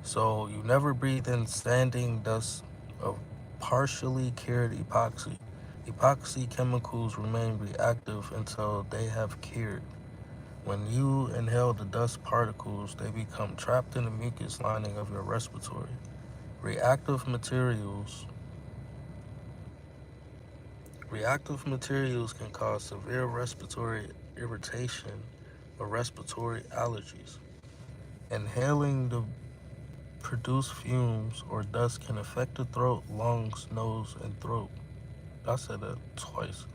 So you never breathe in standing dust of partially cured epoxy. Epoxy chemicals remain reactive until they have cured. When you inhale the dust particles, they become trapped in the mucus lining of your respiratory. Reactive materials can cause severe respiratory irritation or respiratory allergies. Inhaling the produced fumes or dust can affect the throat, lungs, nose, and throat. I said that twice.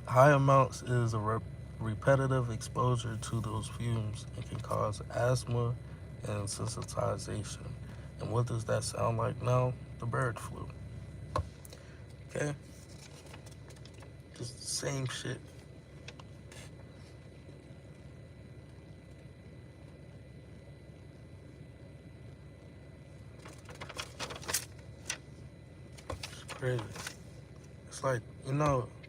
High amounts is a repetitive exposure to those fumes and can cause asthma and sensitization. And what does that sound like now? The bird flu. Okay? Just the same shit. It's crazy. It's like,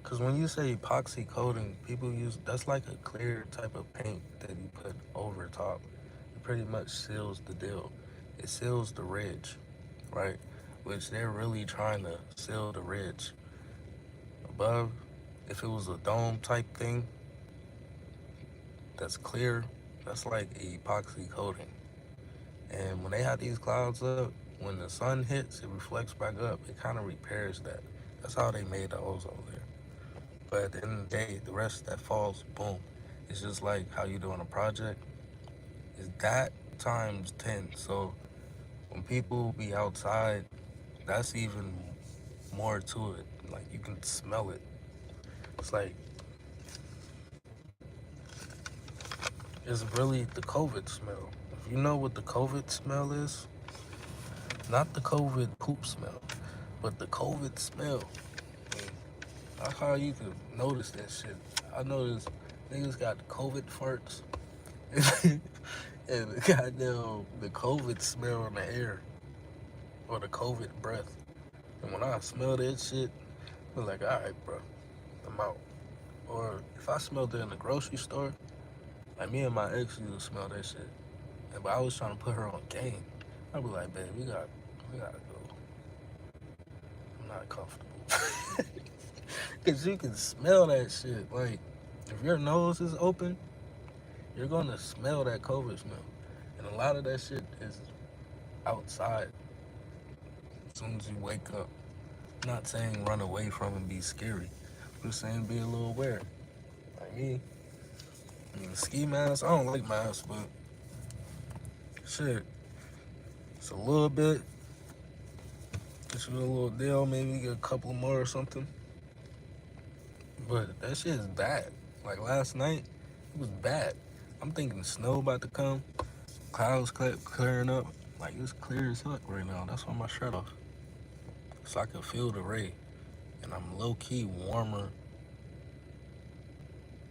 because when you say epoxy coating, people use, that's like a clear type of paint that you put over top. It pretty much seals the deal. It seals the ridge, right? Which they're really trying to seal the ridge. Above, if it was a dome type thing that's clear, that's like epoxy coating. And when they have these clouds up, when the sun hits, it reflects back up. It kind of repairs that. That's how they made the ozone layer. But at the end of the day, the rest that falls, boom. It's just like how you doing a project. Is that times 10. So when people be outside, that's even more to it. Like you can smell it. It's like it's really the COVID smell. If you know what the COVID smell is, not the COVID poop smell, but the COVID smell. That's how you can notice that shit. I noticed niggas got COVID farts and goddamn the COVID smell in the air or the COVID breath. And when I smell that shit, I'm like, all right, bro, I'm out. Or if I smelled it in the grocery store, like me and my ex used to smell that shit. But I was trying to put her on game. I'd be like, babe, we gotta go. I'm not comfortable. Cause you can smell that shit. Like, if your nose is open, you're gonna smell that COVID smell. And a lot of that shit is outside as soon as you wake up. I'm not saying run away from and be scary. I'm just saying be a little aware. Like me, ski mask, I don't like masks, but shit, it's a little bit. Get you a little deal, maybe get a couple more or something. But that shit is bad. Like last night, it was bad. I'm thinking snow about to come, clouds clearing up. Like it's clear as fuck right now. That's why my shirt off. So I can feel the ray. And I'm low key warmer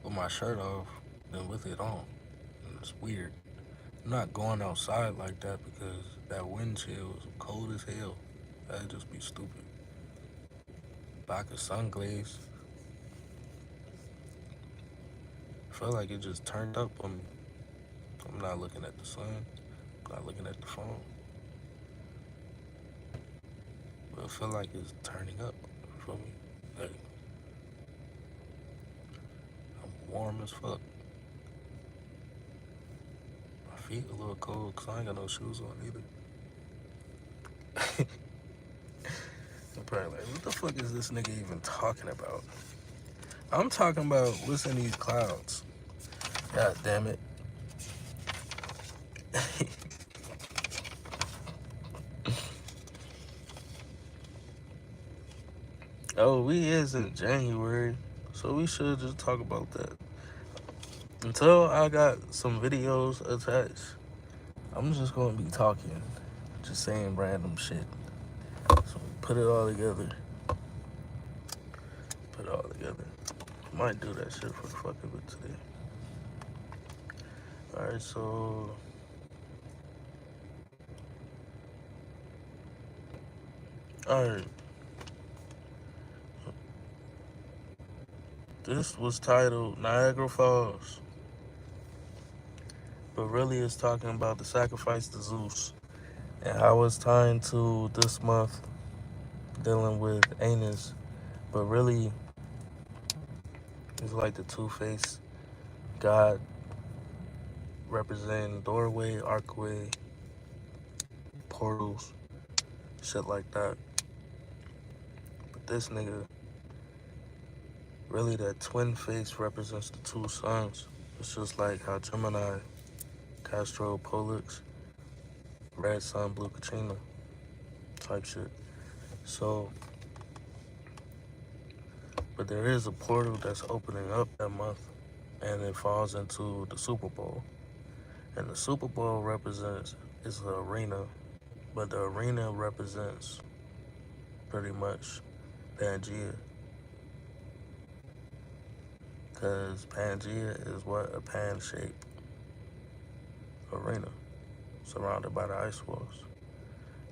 with my shirt off than with it on. And it's weird. I'm not going outside like that because that wind chill is cold as hell. That'd just be stupid. But I could sun glaze. I feel like it just turned up on me. I'm not looking at the sun. I'm not looking at the phone. But I feel like it's turning up for me. Like, I'm warm as fuck. My feet a little cold because I ain't got no shoes on either. I'm probably like, what the fuck is this nigga even talking about? I'm talking about what's in these clouds. God damn it. Oh, we is in January, so we should just talk about that. Until I got some videos attached, I'm just gonna be talking, just saying random shit. So put it all together. Put it all together. Might do that shit for the fuck of it today. Alright, so alright. This was titled Niagara Falls. But really it's talking about the sacrifice to Zeus and how it's tying to this month dealing with anus. But really it's like the two-faced God representing doorway, archway, portals, shit like that. But this nigga, really that twin face represents the two suns. It's just like how Gemini, Castro Pollux, red sun, blue Katrina type shit. So But there is a portal that's opening up that month, and it falls into the Super Bowl. And the Super Bowl represents is the arena, but the arena represents pretty much Pangea, because Pangea is what a pan-shaped arena surrounded by the ice walls.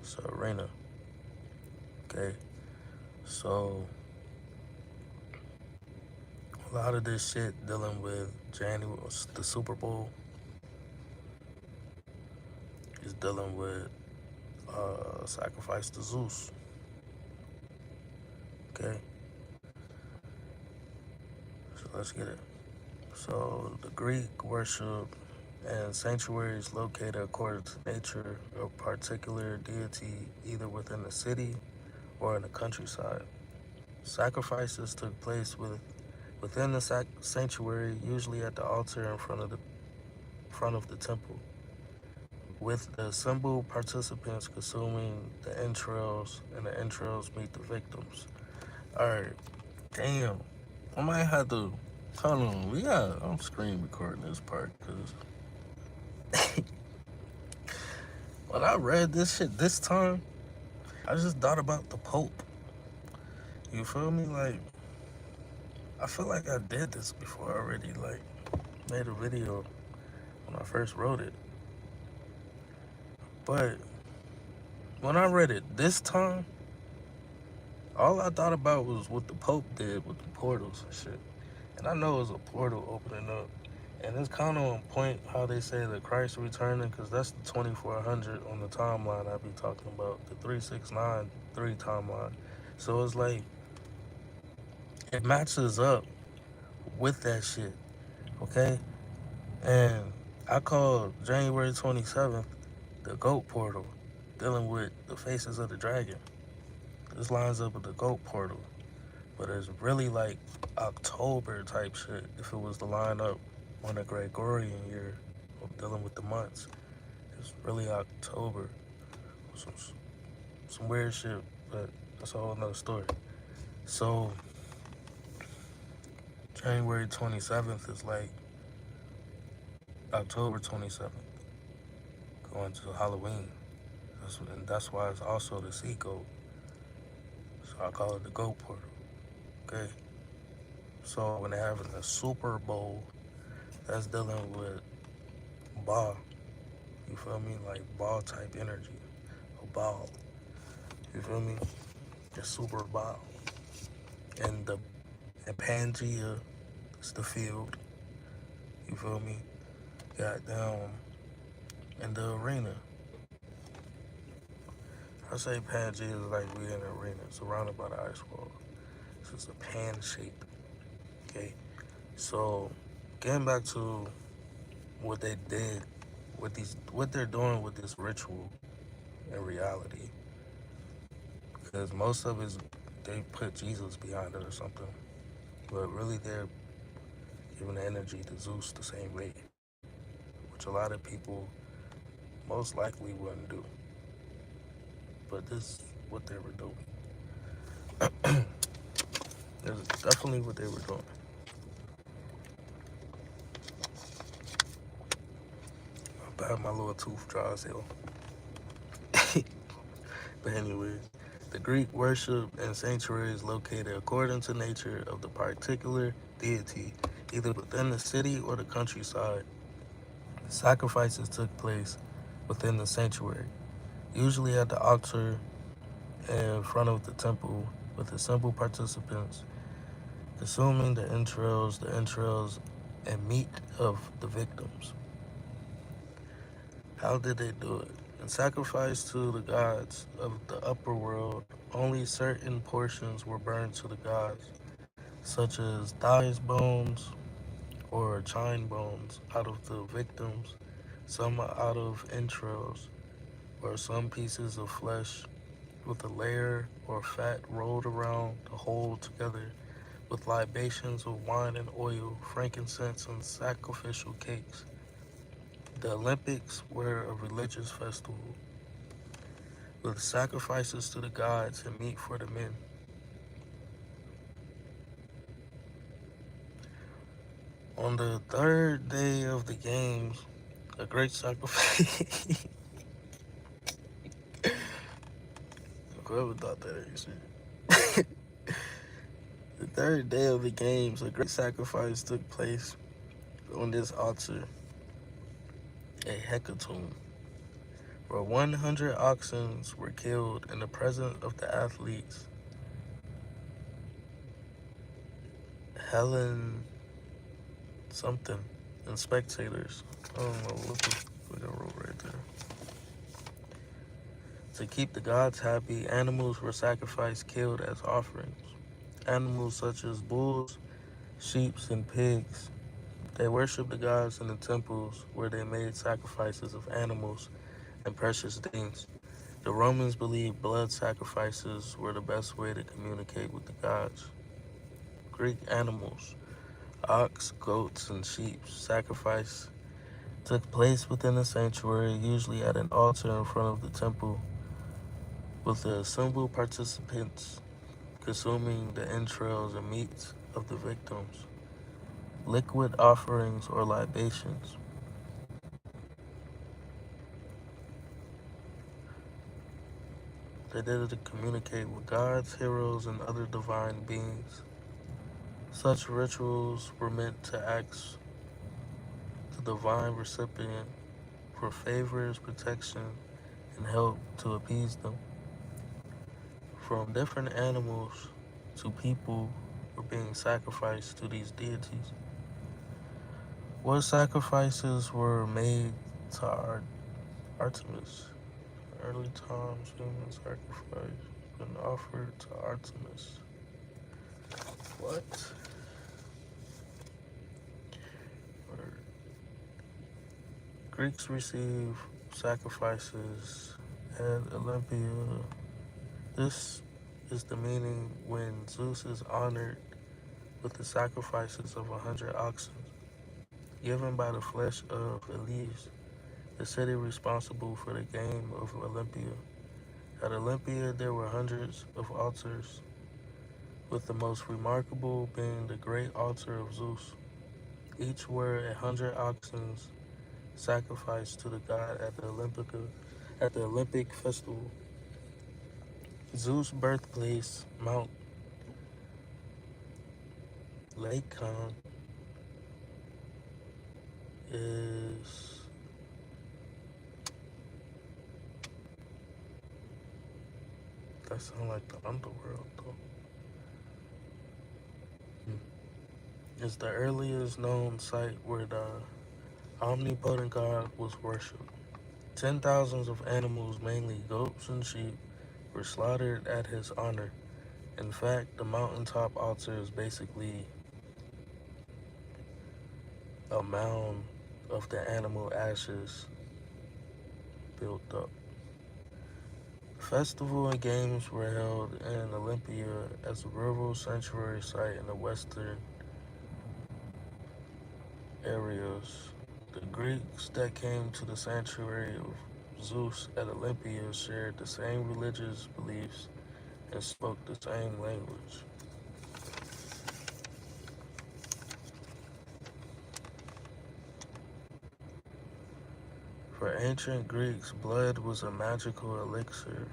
It's an arena. Okay, so a lot of this shit dealing with January, the Super Bowl, is dealing with sacrifice to Zeus. Okay, so let's get it. So the Greek worship and sanctuaries located according to nature of a particular deity, either within the city or in the countryside. Sacrifices took place within the sanctuary, usually at the altar in front of the temple, with the assembled participants consuming the entrails, and the entrails meet the victims. All right, damn, I might have to. Hold on, I'm screen recording this part because when I read this shit this time, I just thought about the Pope. You feel me? Like, I feel like I did this before already, like, made a video when I first wrote it. But when I read it this time, all I thought about was what the Pope did with the portals and shit. And I know it was a portal opening up. And it's kind of on point how they say that Christ returning, because that's the 2400 on the timeline I be talking about, the 3693 timeline. So it's like, it matches up with that shit, okay? And I call January 27th the GOAT portal, dealing with the faces of the dragon. This lines up with the GOAT portal, but it's really like October type shit if it was to line up on a Gregorian year of dealing with the months. It's really October. Some weird shit, but that's a whole nother story. So January 27th is like October 27th, going to Halloween. That's why it's also the sea goat. So I call it the goat portal. Okay. So when they're having the Super Bowl, that's dealing with ball. You feel me? Like ball type energy. A ball. You feel me? The super ball. And Pangea is the field. You feel me? Goddamn. In the arena. I say Pangea is like we in an arena surrounded by the ice wall. It's just a pan shape. Okay? So getting back to what they did with what they're doing with this ritual in reality. Because most of it, they put Jesus behind it or something. But really they're giving the energy to Zeus the same way, which a lot of people most likely wouldn't do. But this is what they were doing. This is definitely what they were doing. I my little tooth draws ill. But anyways, the Greek worship and sanctuary is located according to nature of the particular deity, either within the city or the countryside. Sacrifices took place within the sanctuary, usually at the altar in front of the temple, with the simple participants consuming the entrails, and meat of the victims. How did they do it? In sacrifice to the gods of the upper world, only certain portions were burned to the gods, such as thighs bones or chine bones out of the victims, some out of entrails, or some pieces of flesh with a layer or fat rolled around the whole together with libations of wine and oil, frankincense, and sacrificial cakes. The Olympics were a religious festival with sacrifices to the gods and meat for the men. On the third day of the games, a great sacrifice. Whoever thought that ain't shit. The third day of the games, a great sacrifice took place on this altar, a hecatomb, where 100 oxen were killed in the presence of the athletes. Helen something and spectators. I don't know what the fuck I wrote right there. To keep the gods happy, animals were sacrificed, killed as offerings. Animals such as bulls, sheep, and pigs. They worshipped the gods in the temples where they made sacrifices of animals and precious things. The Romans believed blood sacrifices were the best way to communicate with the gods. Greek animals, ox, goats, and sheep sacrifice took place within the sanctuary, usually at an altar in front of the temple, with the assembled participants consuming the entrails and meats of the victims. Liquid offerings or libations. They did it to communicate with gods, heroes, and other divine beings. Such rituals were meant to ask the divine recipient for favors, protection, and help to appease them. From different animals to people were being sacrificed to these deities. What sacrifices were made to Artemis? In early times, human sacrifice been offered to Artemis. What? Greeks received sacrifices at Olympia. This is the meaning when Zeus is honored with the sacrifices of 100 oxen, given by the flesh of Elis, the city responsible for the game of Olympia. At Olympia, there were hundreds of altars, with the most remarkable being the great altar of Zeus, each where 100 oxen sacrificed to the god at the Olympic festival. Zeus' birthplace, Mount Lycaon, is that sounds like the underworld though. It's the earliest known site where the omnipotent god was worshipped. 10,000s of animals, mainly goats and sheep, were slaughtered at his honor. In fact, the mountaintop altar is basically a mound of the animal ashes built up. Festival and games were held in Olympia as a rural sanctuary site in the western areas. The Greeks that came to the sanctuary of Zeus at Olympia shared the same religious beliefs and spoke the same language. For ancient Greeks, blood was a magical elixir.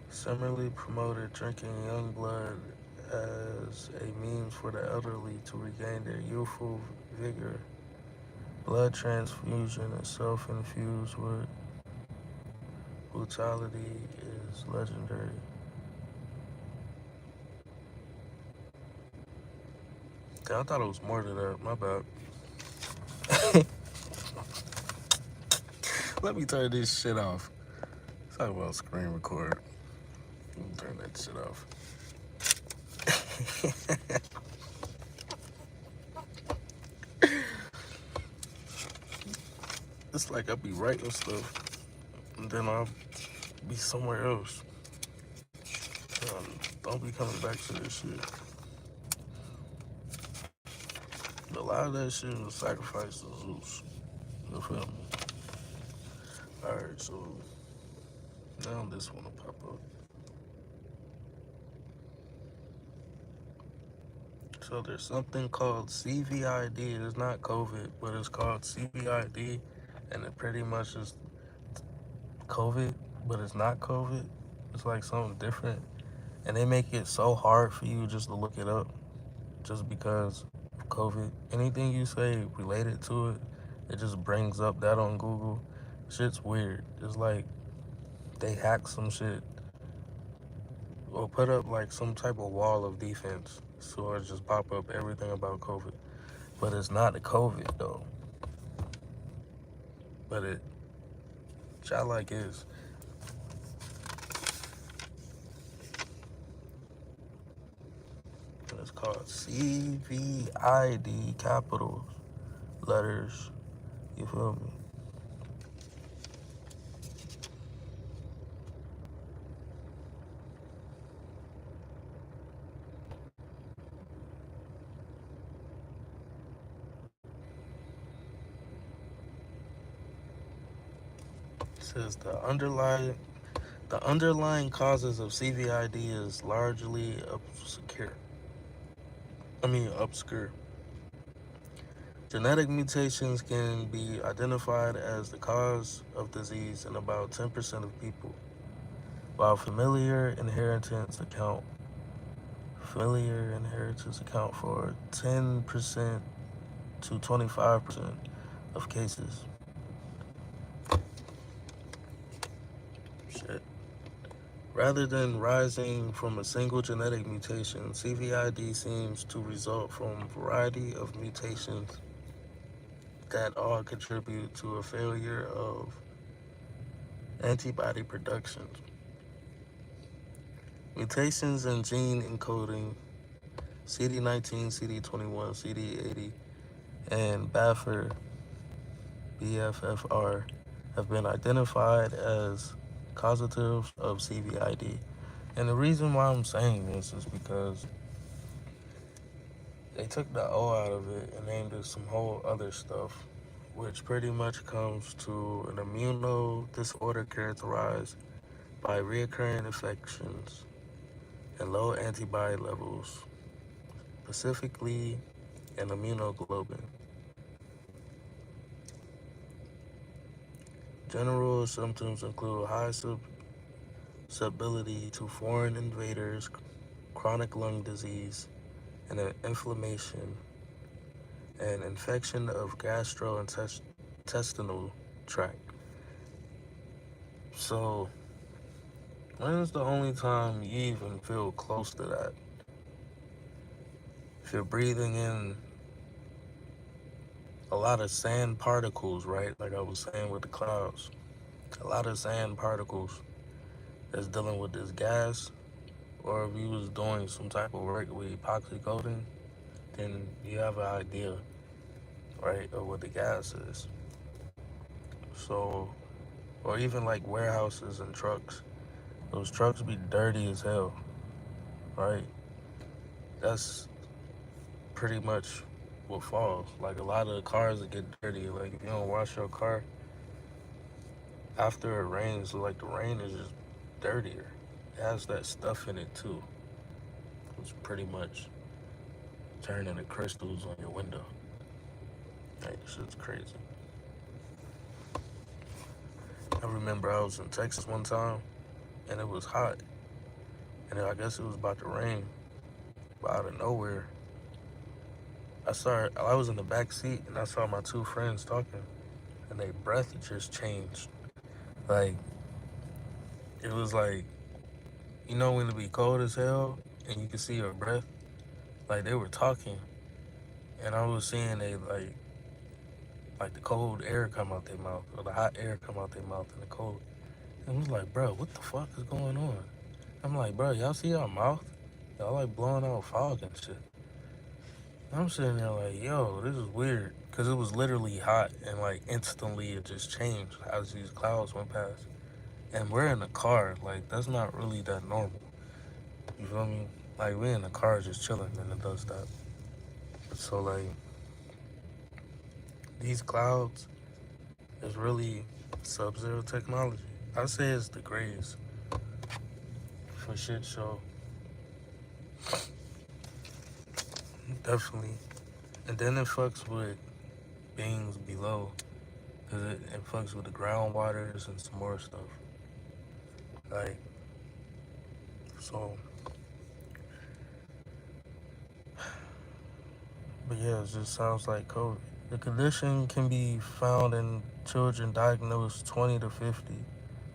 Similarly promoted drinking young blood as a means for the elderly to regain their youthful vigor. Blood transfusion itself infused with brutality is legendary. I thought it was more to that. My bad. Let me turn this shit off. Talk about screen record. Let me turn that shit off. It's like I be writing stuff, and then I'll be somewhere else. Don't be coming back to this shit. But a lot of that shit was sacrificed to Zeus. You feel me? Alright, so now this one will pop up. So there's something called CVID. It's not COVID, but it's called CVID, and it pretty much is COVID, but it's not COVID. It's like something different, and they make it so hard for you just to look it up, just because of COVID. Anything you say related to it, it just brings up that on Google. Shit's weird. It's like they hack some shit or put up like some type of wall of defense, so it just pop up everything about COVID. But it's not the COVID though. But it shot like is. And it's called CVID, capitals, letters. You feel me? It says the underlying causes of CVID is largely obscure. Genetic mutations can be identified as the cause of disease in about 10% of people, while familiar inheritance account for 10% to 25% of cases. Shit. Rather than rising from a single genetic mutation, CVID seems to result from a variety of mutations that all contribute to a failure of antibody production. Mutations in gene encoding CD19, CD21, CD80, and BFFR have been identified as causatives of CVID. And the reason why I'm saying this is because they took the O out of it and named it some whole other stuff, which pretty much comes to an immuno disorder characterized by recurring infections and low antibody levels, specifically an immunoglobulin. General symptoms include high susceptibility to foreign invaders, chronic lung disease, and inflammation, and infection of gastrointestinal tract. So, when is the only time you even feel close to that? If you're breathing in a lot of sand particles, right? Like I was saying with the clouds, a lot of sand particles that's dealing with this gas, or if you was doing some type of work with epoxy coating, then you have an idea, right, of what the gas is. So, or even like warehouses and trucks, those trucks be dirty as hell, right? That's pretty much what falls. Like a lot of the cars that get dirty, like if you don't wash your car after it rains, like the rain is just dirtier. It has that stuff in it too. It's pretty much turning the crystals on your window. Like, shit's crazy. I remember I was in Texas one time and it was hot, and I guess it was about to rain, but out of nowhere I was in the back seat and I saw my two friends talking, and their breath just changed. Like, it was like, you know when it be cold as hell and you can see your breath? Like, they were talking and I was seeing they like the cold air come out their mouth, or the hot air come out their mouth in the cold. And I was like, bro, what the fuck is going on? I'm like, bro, y'all see y'all mouth? Y'all like blowing out fog and shit. I'm sitting there like, yo, this is weird. Because it was literally hot and like instantly it just changed as these clouds went past. And we're in a car. Like, that's not really that normal. You feel me? Like, we're in the car just chilling and it does that. So, like, these clouds is really sub-zero technology. I say it's the greatest. For shit show. definitely. And then it fucks with beings below, cause it fucks with the groundwaters and some more stuff. Like so, but yeah, it just sounds like COVID. The condition can be found in children diagnosed 20 to 50.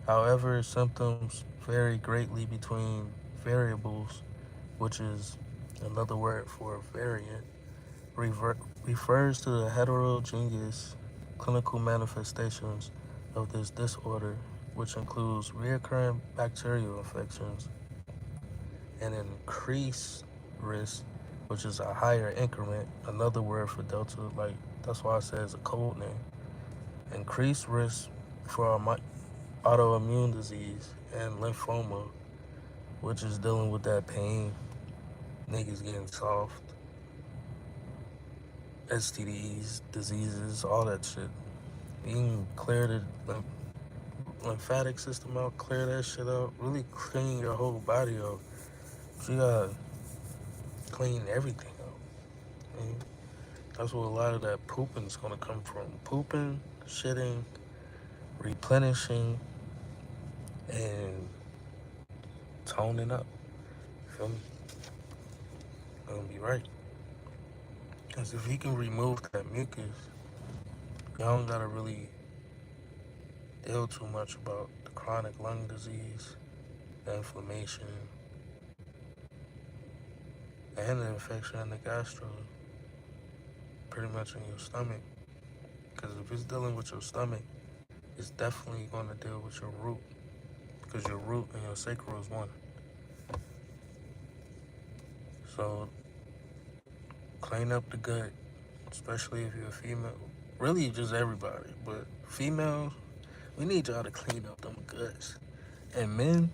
However, symptoms vary greatly between variables, which is another word for variant, refers to the heterogeneous clinical manifestations of this disorder, which includes recurrent bacterial infections and increased risk, which is a higher increment, another word for Delta, like that's why I say it's a code name. Increased risk for autoimmune disease and lymphoma, which is dealing with that pain, niggas getting soft, STDs, diseases, all that shit. You can clear the lymphatic system out, clear that shit out, really clean your whole body out. So you gotta clean everything out. And that's where a lot of that pooping is gonna come from. Pooping, shitting, replenishing, and toning up. Feel me? Gonna be right. Because if you can remove that mucus, y'all don't gotta really deal too much about the chronic lung disease, the inflammation, and the infection in the gastro, pretty much in your stomach. Because if it's dealing with your stomach, it's definitely going to deal with your root. Because your root and your sacral is one. So clean up the gut, especially if you're a female. Really, just everybody. But females, we need y'all to clean up them guts. And men,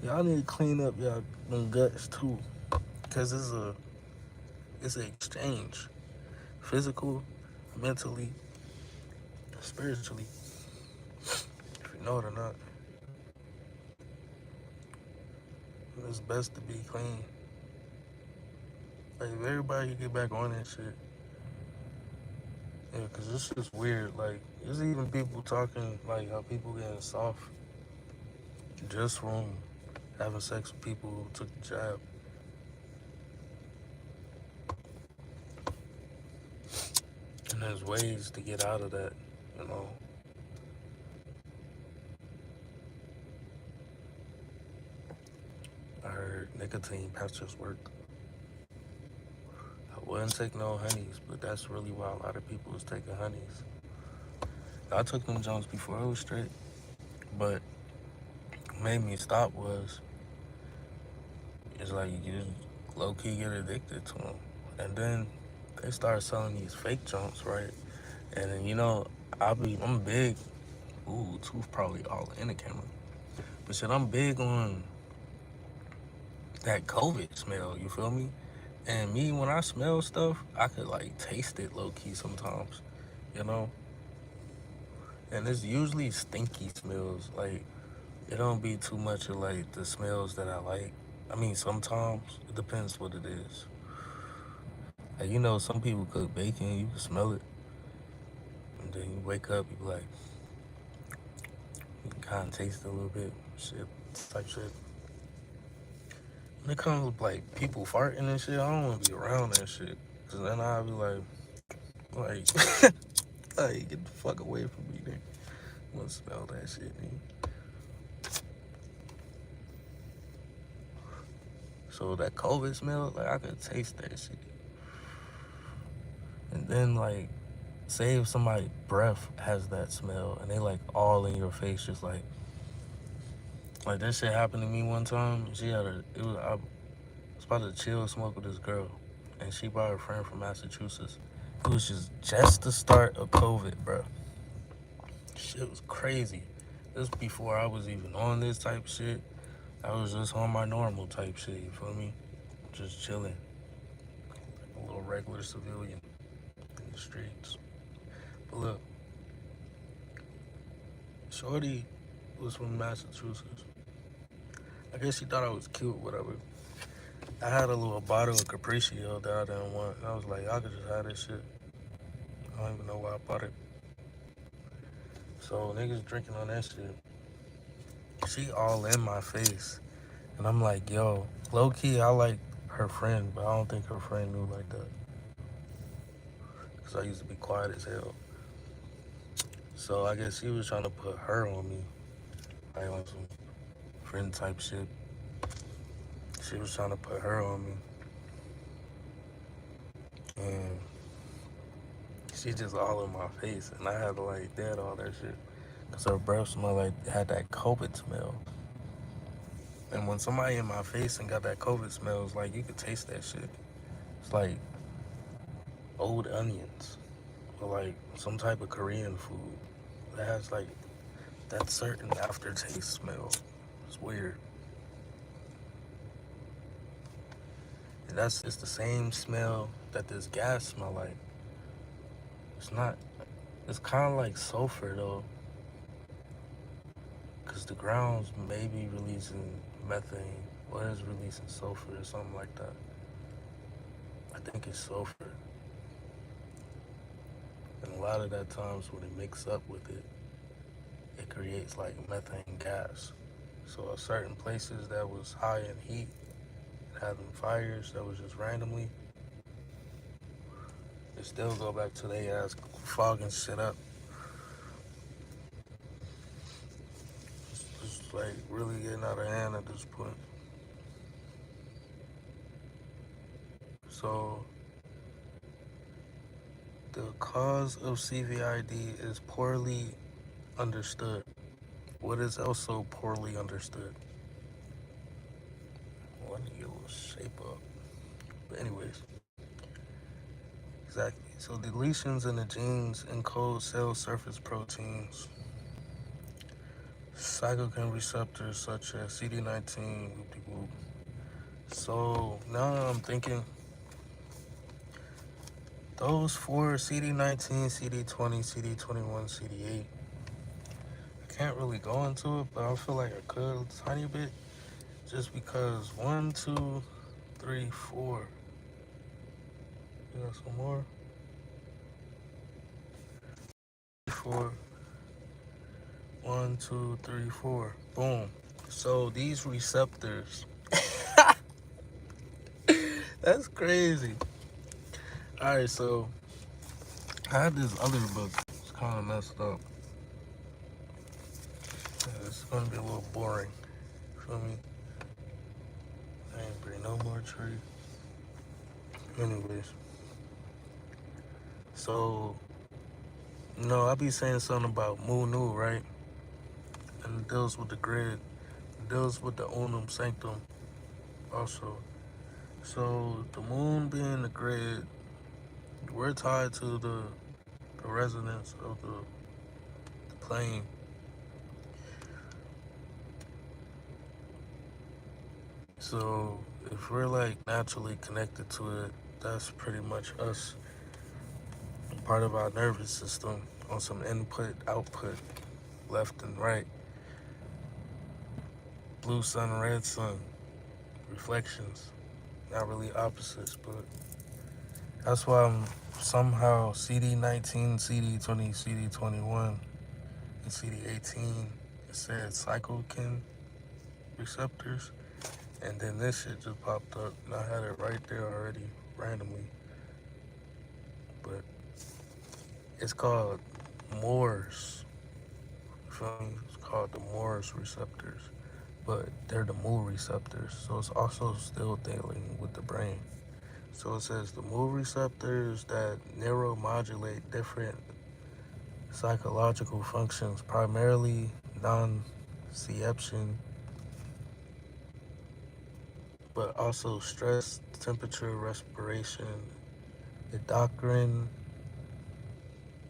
y'all need to clean up y'all them guts too. Because it's an exchange. Physical, mentally, spiritually, if you know it or not. And it's best to be clean. Like, if everybody get back on that shit. Yeah, because this shit's weird. Like, there's even people talking, like, how people getting soft just from having sex with people who took the jab. And there's ways to get out of that, you know. I heard nicotine patches work. I wouldn't take no honeys, but that's really why a lot of people was taking honeys. I took them Jones before I was straight, but what made me stop was it's like you just low key get addicted to them, and then they start selling these fake Jones, right? And then I'm big. Ooh, tooth probably all in the camera, but shit, I'm big on that COVID smell. You feel me? And me, when I smell stuff, I could like taste it low key sometimes, you know. And it's usually stinky smells. Like it don't be too much of like the smells that I like. I mean, sometimes it depends what it is. Like some people cook bacon, you can smell it, and then you wake up, you be like, you can kind of taste it a little bit, shit, type shit. When it comes to like people farting and shit, I don't want to be around that shit, cause then I'll be like, like get the fuck away from me, nigga. I want to smell that shit, nigga. So that COVID smell, like I could taste that shit. And then like, say if somebody's breath has that smell and they like all in your face, just like that shit happened to me one time. I was about to chill and smoke with this girl, and she brought her friend from Massachusetts. It was just the start of COVID, bro. Shit was crazy. This before I was even on this type of shit. I was just on my normal type shit, you feel me? Just chilling. Like a little regular civilian in the streets. But look, Shorty was from Massachusetts. I guess she thought I was cute, whatever. I had a little bottle of Capriccio that I didn't want. I was like, I could just have this shit. I don't even know why I bought it. So niggas drinking on that shit. She all in my face. And I'm like, yo, low key, I like her friend, but I don't think her friend knew like that. Because I used to be quiet as hell. So I guess he was trying to put her on me. Like on some friend type shit. She was trying to put her on me. And she just all in my face. And I had to like dead all that shit. Because her breath smelled like, had that COVID smell. And when somebody in my face and got that COVID smell, it's like you could taste that shit. It's like old onions or like some type of Korean food that has like that certain aftertaste smell. It's weird. And it's the same smell that this gas smell like. It's not. It's kind of like sulfur though, because the ground's maybe releasing methane or is releasing sulfur or something like that. I think it's sulfur. And a lot of that times when it mix up with it, it creates like methane gas. So certain places that was high in heat, having fires that was just randomly, it still go back to they ass fogging shit up. It's like really getting out of hand at this point. So the cause of CVID is poorly understood. What is also poorly understood? Well, I need to get a little shape up. But anyways, exactly. So deletions in the genes encode cell surface proteins, cytokine receptors such as CD19, whoop-de-whoop. So now I'm thinking those four CD19, CD20, CD21, CD8. I can't really go into it, but I feel like I could a tiny bit just because 1, 2, 3, 4. You got some more? 4. 1, 2, 3, 4. Boom. So these receptors. That's crazy. Alright, so I had this other book. It's kind of messed up. It's gonna be a little boring. Feel me? I ain't bring no more tree. Anyways. So, I be saying something about Mu, right? And it deals with the grid. It deals with the unum sanctum also. So the moon being the grid, we're tied to the resonance of the plane. So if we're like naturally connected to it, that's pretty much us, part of our nervous system on some input, output, left and right. Blue sun, red sun, reflections. Not really opposites, but that's why I'm somehow CD19, CD20, CD21, and CD18. It said cytokine receptors, and then this shit just popped up, and I had it right there already, randomly. But it's called Moore's. You feel me? It's called the Moore's receptors, but they're the Mu receptors, so it's also still dealing with the brain. So it says the Mu receptors that neuromodulate different psychological functions, primarily nociception, but also stress, temperature, respiration, endocrine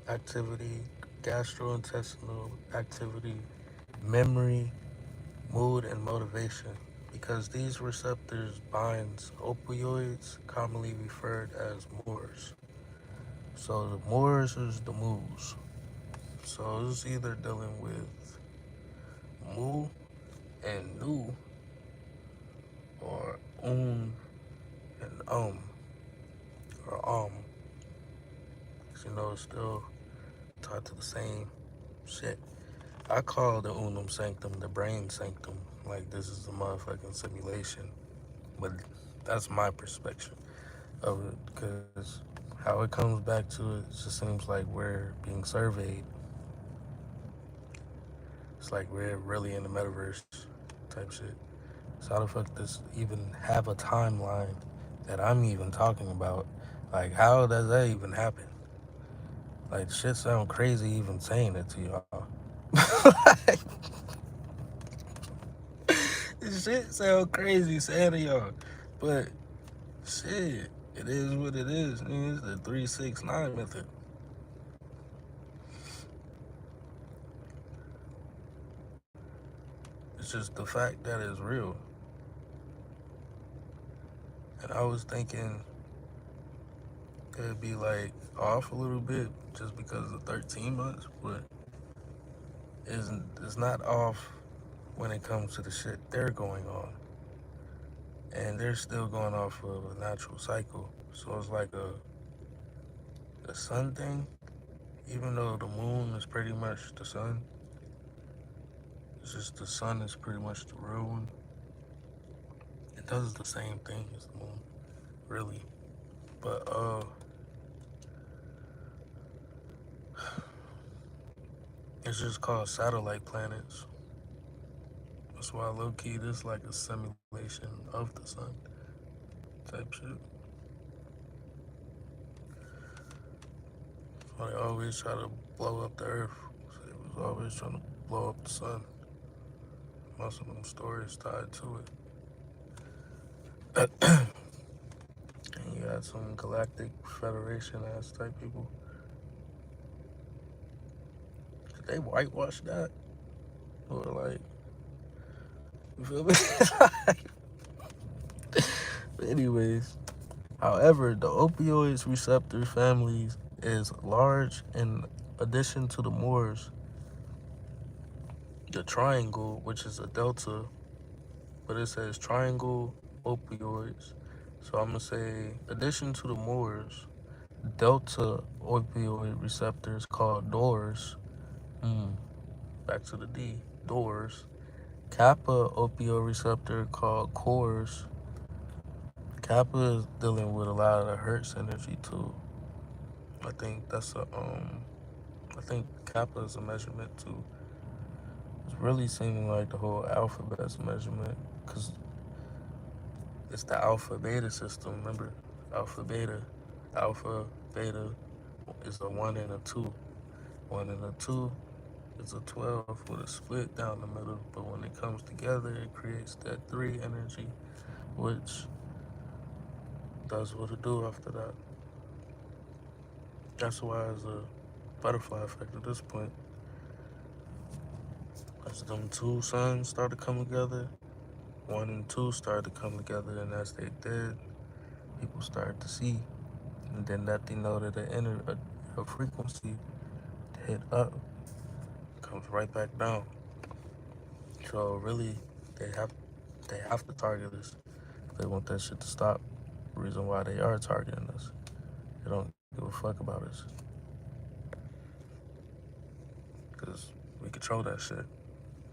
activity, gastrointestinal activity, memory, mood, and motivation. Because these receptors binds opioids, commonly referred as Moors. So the Moors is the Moos. So it's either dealing with Mu and Nu or Un um, or 'cause you know it's still tied to the same shit. I call the unum sanctum the brain sanctum, like this is a motherfucking simulation. But that's my perspective of it, because how it comes back to it just seems like we're being surveyed. It's like we're really in the metaverse type shit. So how the fuck does even have a timeline that I'm even talking about? Like how does that even happen? Like shit sound crazy even saying it to y'all. Like, this shit sound crazy saying to y'all. But shit, it is what it is. Man. It's the 369 method. It's just the fact that it's real. And I was thinking it'd be like off a little bit just because of 13 months, but it's not off when it comes to the shit they're going on. And they're still going off of a natural cycle. So it's like a sun thing, even though the moon is pretty much the sun. It's just the sun is pretty much the real one. It does the same thing as the moon, really. But it's just called satellite planets. That's why low key this like a simulation of the sun type shit. So they always try to blow up the earth. So they was always trying to blow up the sun. Most of them stories tied to it. And you got some galactic federation ass type people. Did they whitewash that? Or like, you feel me? Anyways, however, the opioids receptor families is large in addition to the Moors. The triangle, which is a delta, but it says triangle opioids. So I'm gonna say addition to the Moors, delta opioid receptors called DORs. Back to the D, DORs. Kappa opioid receptor called cores. Kappa is dealing with a lot of the Hertz energy too. I think that's a I think Kappa is a measurement too. It's really seeming like the whole alphabet's measurement, because it's the alpha beta system. Remember, alpha beta, alpha beta is a 1 and a 2. 1 and a 2 is a 12 with a split down the middle, but when it comes together, it creates that 3 energy, which does what it do after that. That's why it's a butterfly effect at this point. As them two suns start to come together, 1 and 2 started to come together, and as they did, people started to see, and then that denoted a frequency hit up, comes right back down. So really, they have they have to target us. They want that shit to stop. The reason why they are targeting us, they don't give a fuck about us, because we control that shit.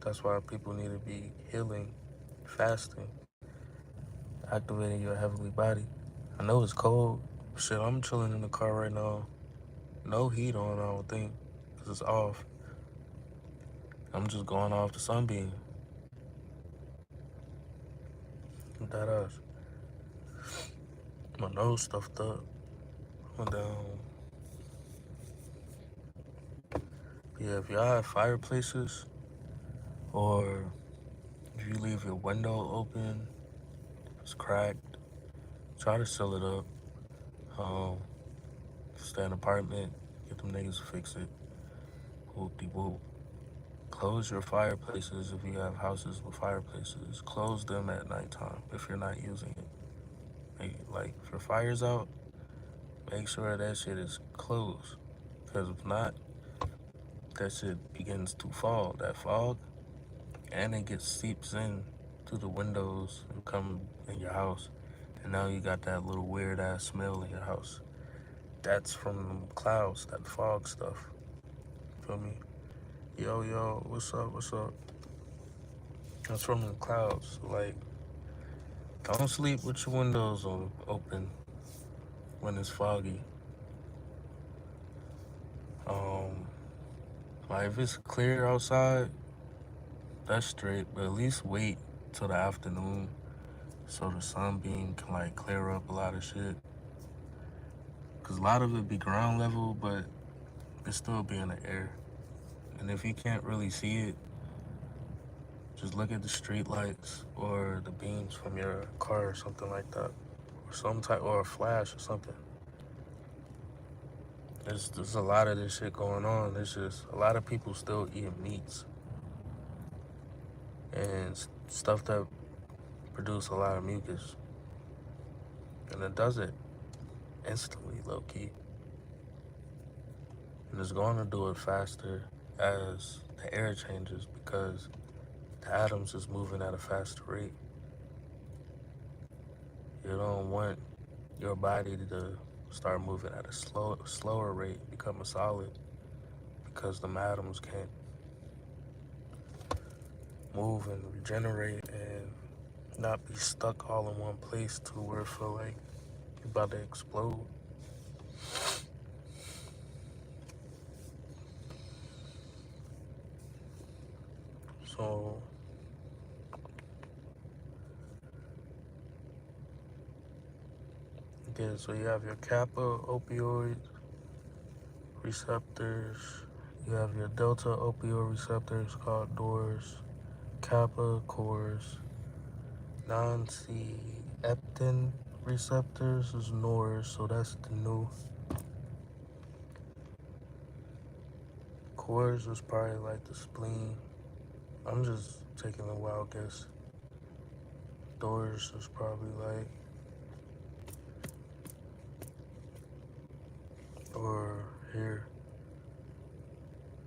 That's why people need to be healing, fasting, activating your heavenly body. I know it's cold. Shit, I'm chilling in the car right now. No heat on, I don't think, because it's off. I'm just going off the sunbeam. That ass. My nose stuffed up. Went down. Yeah, if y'all have fireplaces, or if you leave your window open, it's cracked, try to seal it up. Stay in an apartment, get them niggas to fix it. Whoop de whoop. Close your fireplaces if you have houses with fireplaces. Close them at nighttime if you're not using it. Like, if your fire's out, make sure that shit is closed. Because if not, that shit begins to fall. That fog, and it gets seeps in through the windows and come in your house. And now you got that little weird ass smell in your house. That's from the clouds, that fog stuff. Feel me? Yo, yo, what's up, what's up? That's from the clouds. Like, don't sleep with your windows open when it's foggy. Like if it's clear outside, that's straight, but at least wait till the afternoon so the sunbeam can like clear up a lot of shit. Cause a lot of it be ground level, but it still be in the air. And if you can't really see it, just look at the street lights or the beams from your car or something like that. Or some type, or a flash or something. There's a lot of this shit going on. There's just a lot of people still eating meats and stuff that produce a lot of mucus. And it does it instantly, low key. And it's going to do it faster as the air changes because the atoms is moving at a faster rate. You don't want your body to start moving at a slower rate, become a solid, because the atoms can't move and regenerate and not be stuck all in one place to where it feel like you're about to explode. So yeah, so you have your kappa opioid receptors, you have your delta opioid receptors called DORs, kappa cores, non-C-eptin receptors is NORs, so that's the new. Cores is probably like the spleen. I'm just taking a wild guess. DORs is probably like, or here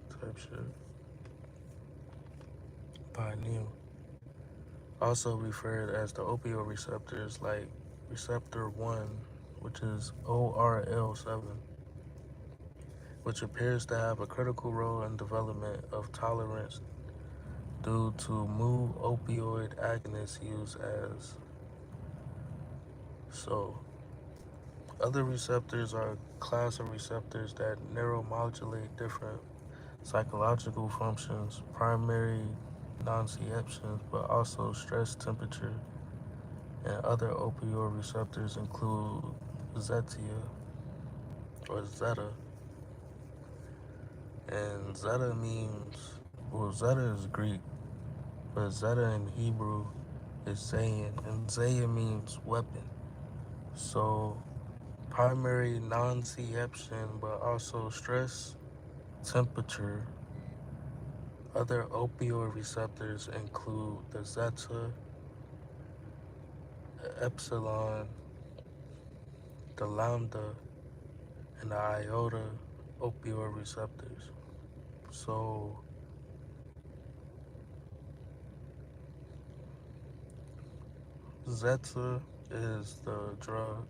type shit. Pineal. Also referred as the opioid receptors, like receptor 1, which is ORL7, which appears to have a critical role in development of tolerance due to mu opioid agonists used as. So, other receptors are a class of receptors that neuromodulate different psychological functions, primary nociceptions, but also stress, temperature, and other opioid receptors include zetia or zeta. And zeta means, well, zeta is Greek, but zeta in Hebrew is zayin, and zayin means weapon. So primary nociception, but also stress, temperature. Other opioid receptors include the zeta, the epsilon, the lambda, and the iota opioid receptors. So zeta is the drug,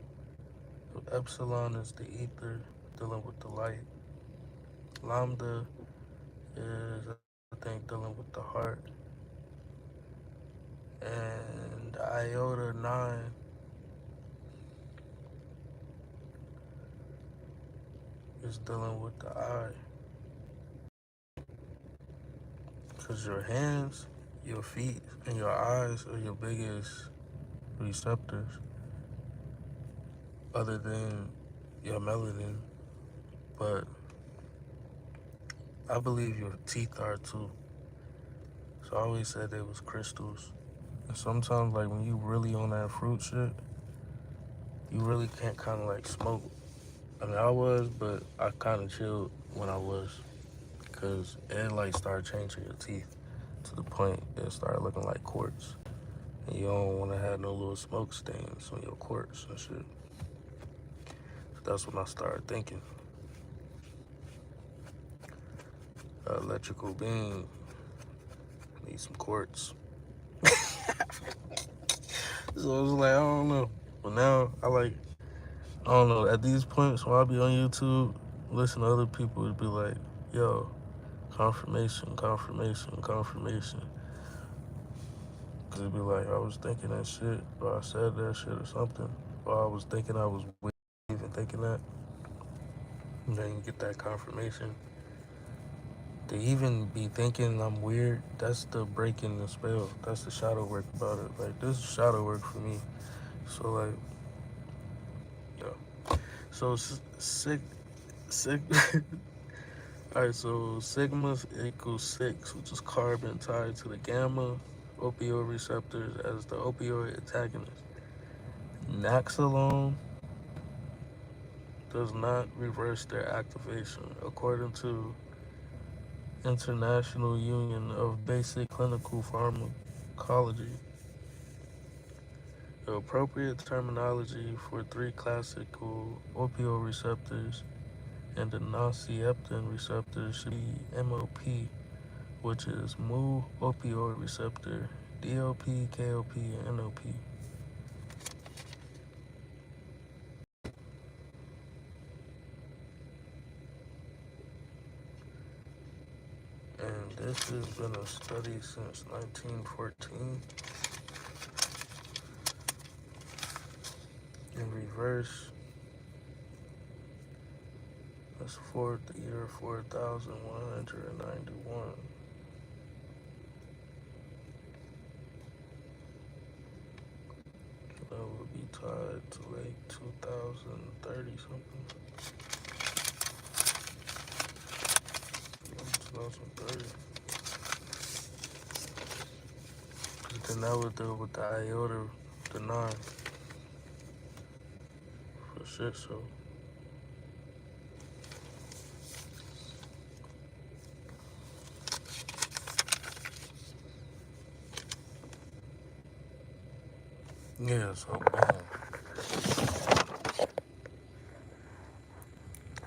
epsilon is the ether dealing with the light, lambda is, I think, dealing with the heart, and iota 9 is dealing with the eye. Because your hands, your feet, and your eyes are your biggest receptors, other than your melanin. But I believe your teeth are too. So I always said they was crystals. And sometimes, like, when you really on that fruit shit, you really can't kind of like smoke. I mean, I was, but I kind of chilled when I was, because it like started changing your teeth to the point that it started looking like quartz. And you don't want to have no little smoke stains on your quartz and shit. So that's when I started thinking. Electrical beam, need some quartz. So I was like, I don't know. But now I don't know, at these points when I be on YouTube, listen to other people, it'd be like, yo, confirmation, confirmation, confirmation. Cause it'd be like, I was thinking that shit, or I said that shit or something, or I was thinking I was even thinking that. And then you get that confirmation. To even be thinking I'm weird, that's the breaking the spell. That's the shadow work about it. Like, this is shadow work for me. So, like, yeah. So, sig, alright, so sigma equals 6, which is carbon tied to the gamma opioid receptors as the opioid antagonist. Naxalone does not reverse their activation, according to International Union of Basic Clinical Pharmacology. The appropriate terminology for 3 classical opioid receptors and the nociceptin receptor should be MOP, which is mu opioid receptor, DOP, KOP, and NOP. And this has been a study since 1914. In reverse, that's for the year 4191. That would be tied to like 2030 something. 2030. Because then that would deal with the iota, the 9. For shit, so. Yeah, so boom.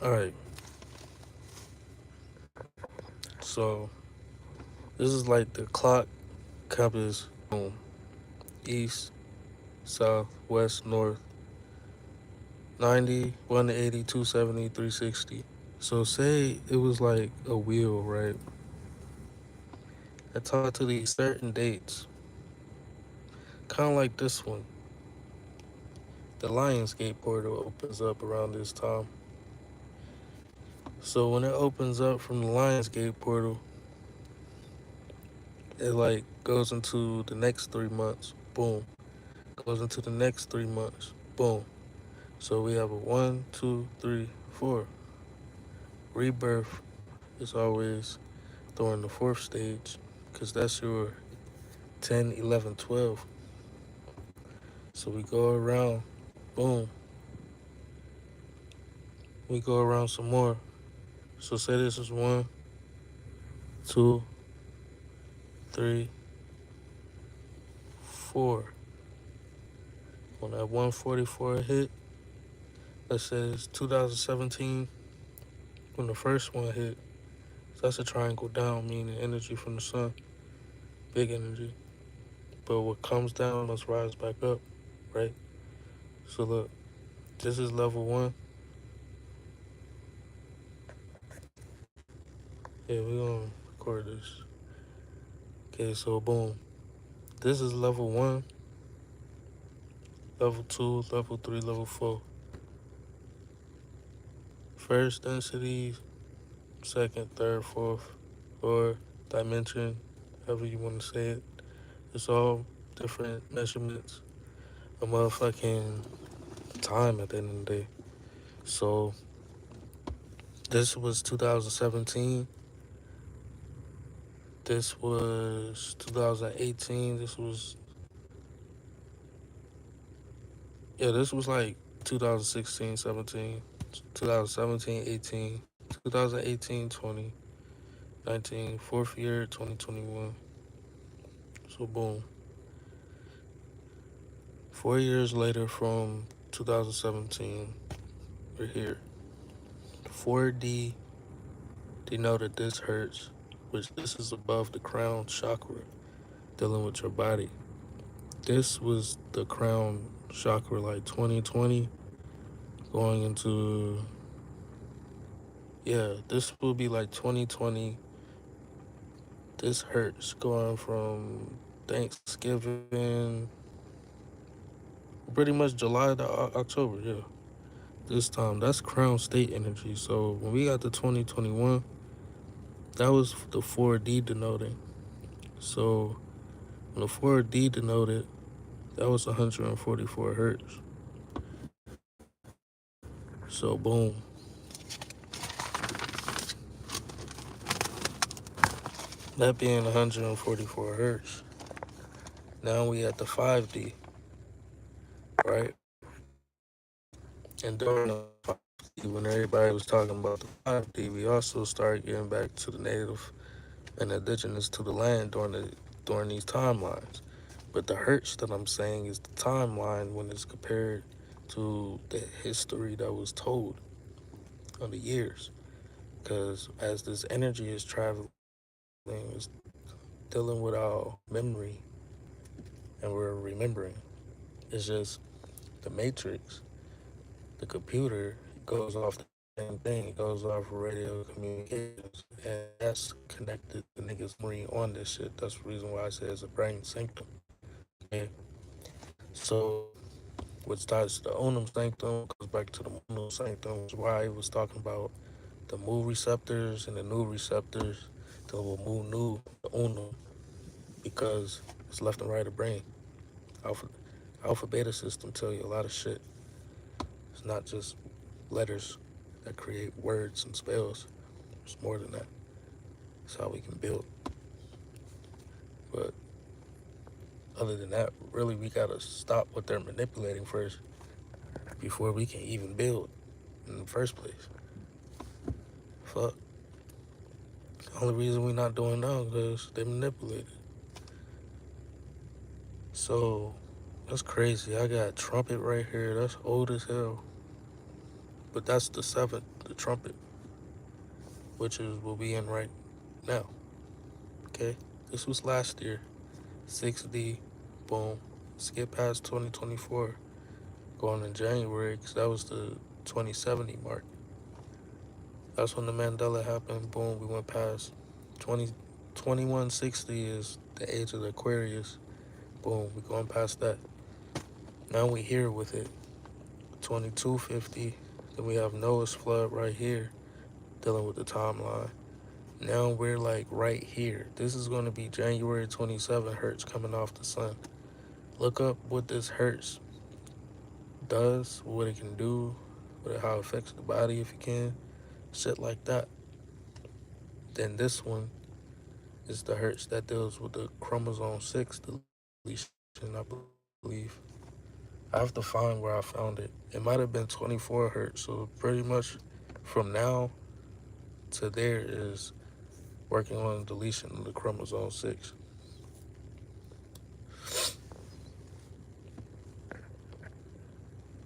Alright. So this is like the clock compass, boom. East, south, west, north. 90, 180, 270, 360. So say it was like a wheel, right? I talk to these certain dates. Kind of like this one. The Lionsgate portal opens up around this time. So when it opens up from the Lionsgate portal, it like goes into the next 3 months. Boom. Goes into the next 3 months. Boom. So we have a 1, 2, 3, 4. Rebirth is always during the 4th stage, because that's your 10, 11, 12. So we go around. Boom. We go around some more. So say this is 1, 2, 3, 4. When that 144 hit, let's say it's 2017, when the first one hit, so that's a triangle down, meaning energy from the sun, big energy. But what comes down must rise back up, right? So look, this is level 1. Yeah, we're gonna record this. Okay, so boom. This is level 1, level 2, level 3, level 4. First density, second, third, fourth, or dimension, however you want to say it. It's all different measurements of motherfucking time at the end of the day. So this was 2017. This was 2018. This was like 2016, 17, 2017, 18, 2018, 20, 19, 4th year, 2021. So boom. 4 years later from 2017, we're here. 4D denoted this hurts, which this is above the crown chakra, dealing with your body. This was the crown chakra like 2020 going into, yeah, this will be like 2020. This hurts going from Thanksgiving, pretty much July to October, yeah. This time, that's Crown State energy. So when we got to 2021, that was the 4D denoting. So when the 4D denoted, that was 144 hertz. So boom. That being 144 hertz. Now we at the 5D, right? And during the 5D, when everybody was talking about the 5D, we also started getting back to the native and indigenous to the land during these timelines. But the hertz that I'm saying is the timeline when it's compared to the history that was told on the years. Because as this energy is traveling, it's dealing with our memory and we're remembering. It's just the matrix, the computer goes off the same thing. It goes off radio communications. And that's connected to niggas' memory on this shit. That's the reason why I say it's a brain sanctum. Okay? So which starts the Unum Sanctum, goes back to the Unum Sanctum, which is why he was talking about the mu receptors and the new receptors, the mu nu, the Unum, because it's left and right of brain. Alpha beta system tell you a lot of shit. It's not just letters that create words and spells. It's more than that. It's how we can build. But other than that, really we gotta stop what they're manipulating first before we can even build in the first place. Fuck. The only reason we're not doing now is they manipulated. So that's crazy. I got trumpet right here. That's old as hell. But that's the seventh, the trumpet, which is what we in right now. Okay? This was last year. 6D, boom. Skip past 2024. Going in January, because that was the 2070 mark. That's when the Mandela happened. Boom, we went past 2160 is the age of the Aquarius. Boom, we going past that. Now we here with it. 2250. Then we have Noah's flood right here, dealing with the timeline. Now we're like right here. This is going to be January 27 hertz coming off the sun. Look up what this hertz does, what it can do, how it affects the body if you can, shit like that. Then this one is the hertz that deals with the chromosome 6 deletion, I believe. I have to find where I found it. It might have been 24 hertz, so pretty much from now to there is working on deletion of the chromosome 6.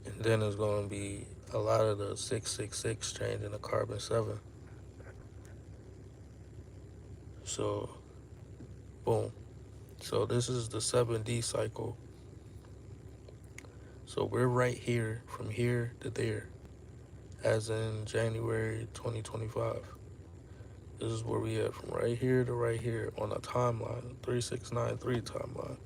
And then there's going to be a lot of the 666 changing to carbon 7. So, boom. So this is the 7D cycle. So we're right here, from here to there, as in January 2025. This is where we at, from right here to right here on a timeline, 3693 timeline,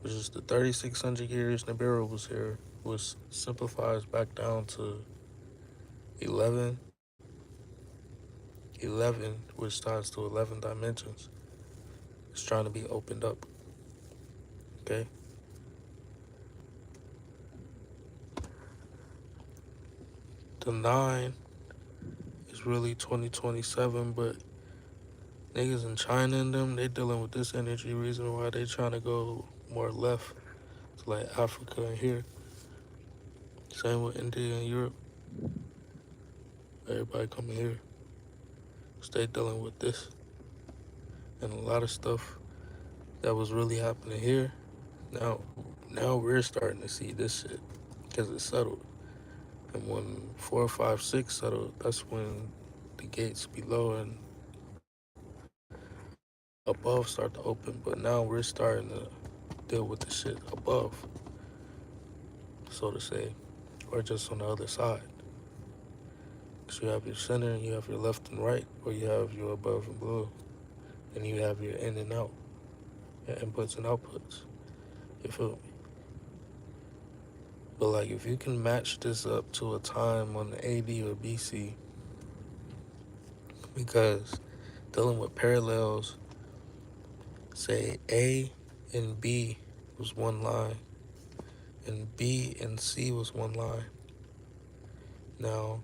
which is the 3600 years Nibiru was here, which simplifies back down to 11, which starts to 11 dimensions. It's trying to be opened up, okay? The 9 is really 2027, but niggas in China and them, they dealing with this energy, reason why they trying to go more left to like Africa and here. Same with India and Europe. Everybody coming here. Stay dealing with this. And a lot of stuff that was really happening here, now we're starting to see this shit because it's settled. And when 4, 5, 6 settled, that's when the gates below and above start to open. But now we're starting to deal with the shit above. so to say, or just on the other side. So you have your center, and you have your left and right, or you have your above and below, and you have your in and out, your inputs and outputs. You feel me? But like if you can match this up to a time on the AD or BC, because dealing with parallels, say A and B was one line, and B and C was one line. Now,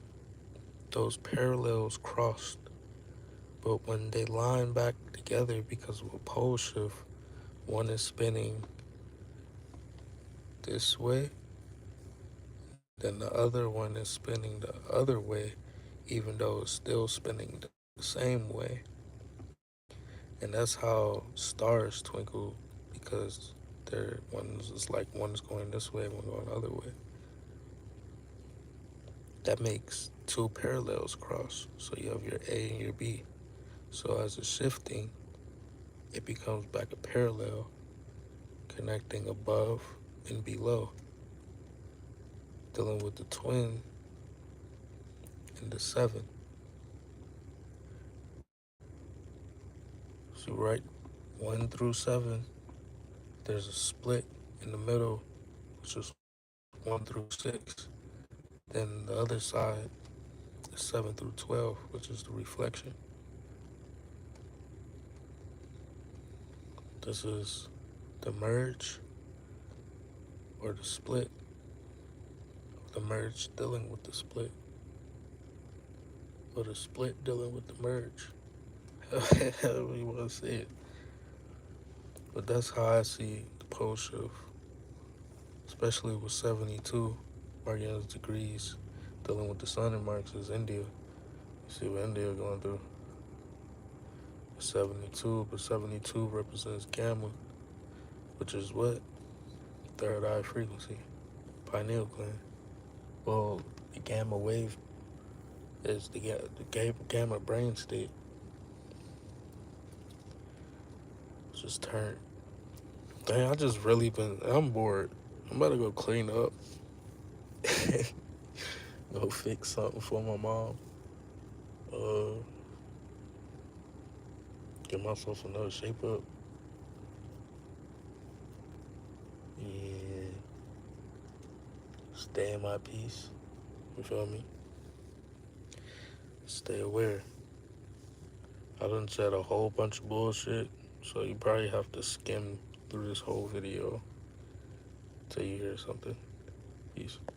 those parallels crossed, but when they line back together because of a pole shift, one is spinning this way, then the other one is spinning the other way, even though it's still spinning the same way. And that's how stars twinkle, because they're one's is like one's going this way, one going the other way. That makes two parallels cross. So you have your A and your B. So as it's shifting, it becomes back a parallel connecting above and below, dealing with the twin and the seven. So right 1 through 7, there's a split in the middle, which is 1 through 6. Then the other side is 7 through 12, which is the reflection. This is the merge or the split. The merge dealing with the split, or the split dealing with the merge. However you want to say it. But that's how I see the pole shift, especially with 72 Martian degrees dealing with the sun in Marx is India. You see what India going through. 72, but 72 represents gamma, which is what? Third eye frequency, pineal gland. Well, the gamma wave is the gamma brain state. Just turned. Dang, I just really I'm bored. I'm about to go clean up. Go fix something for my mom. Get myself another shape up. Yeah. Stay in my peace. You feel me? Stay aware. I done said a whole bunch of bullshit, so you probably have to skim through this whole video till you hear something. Peace.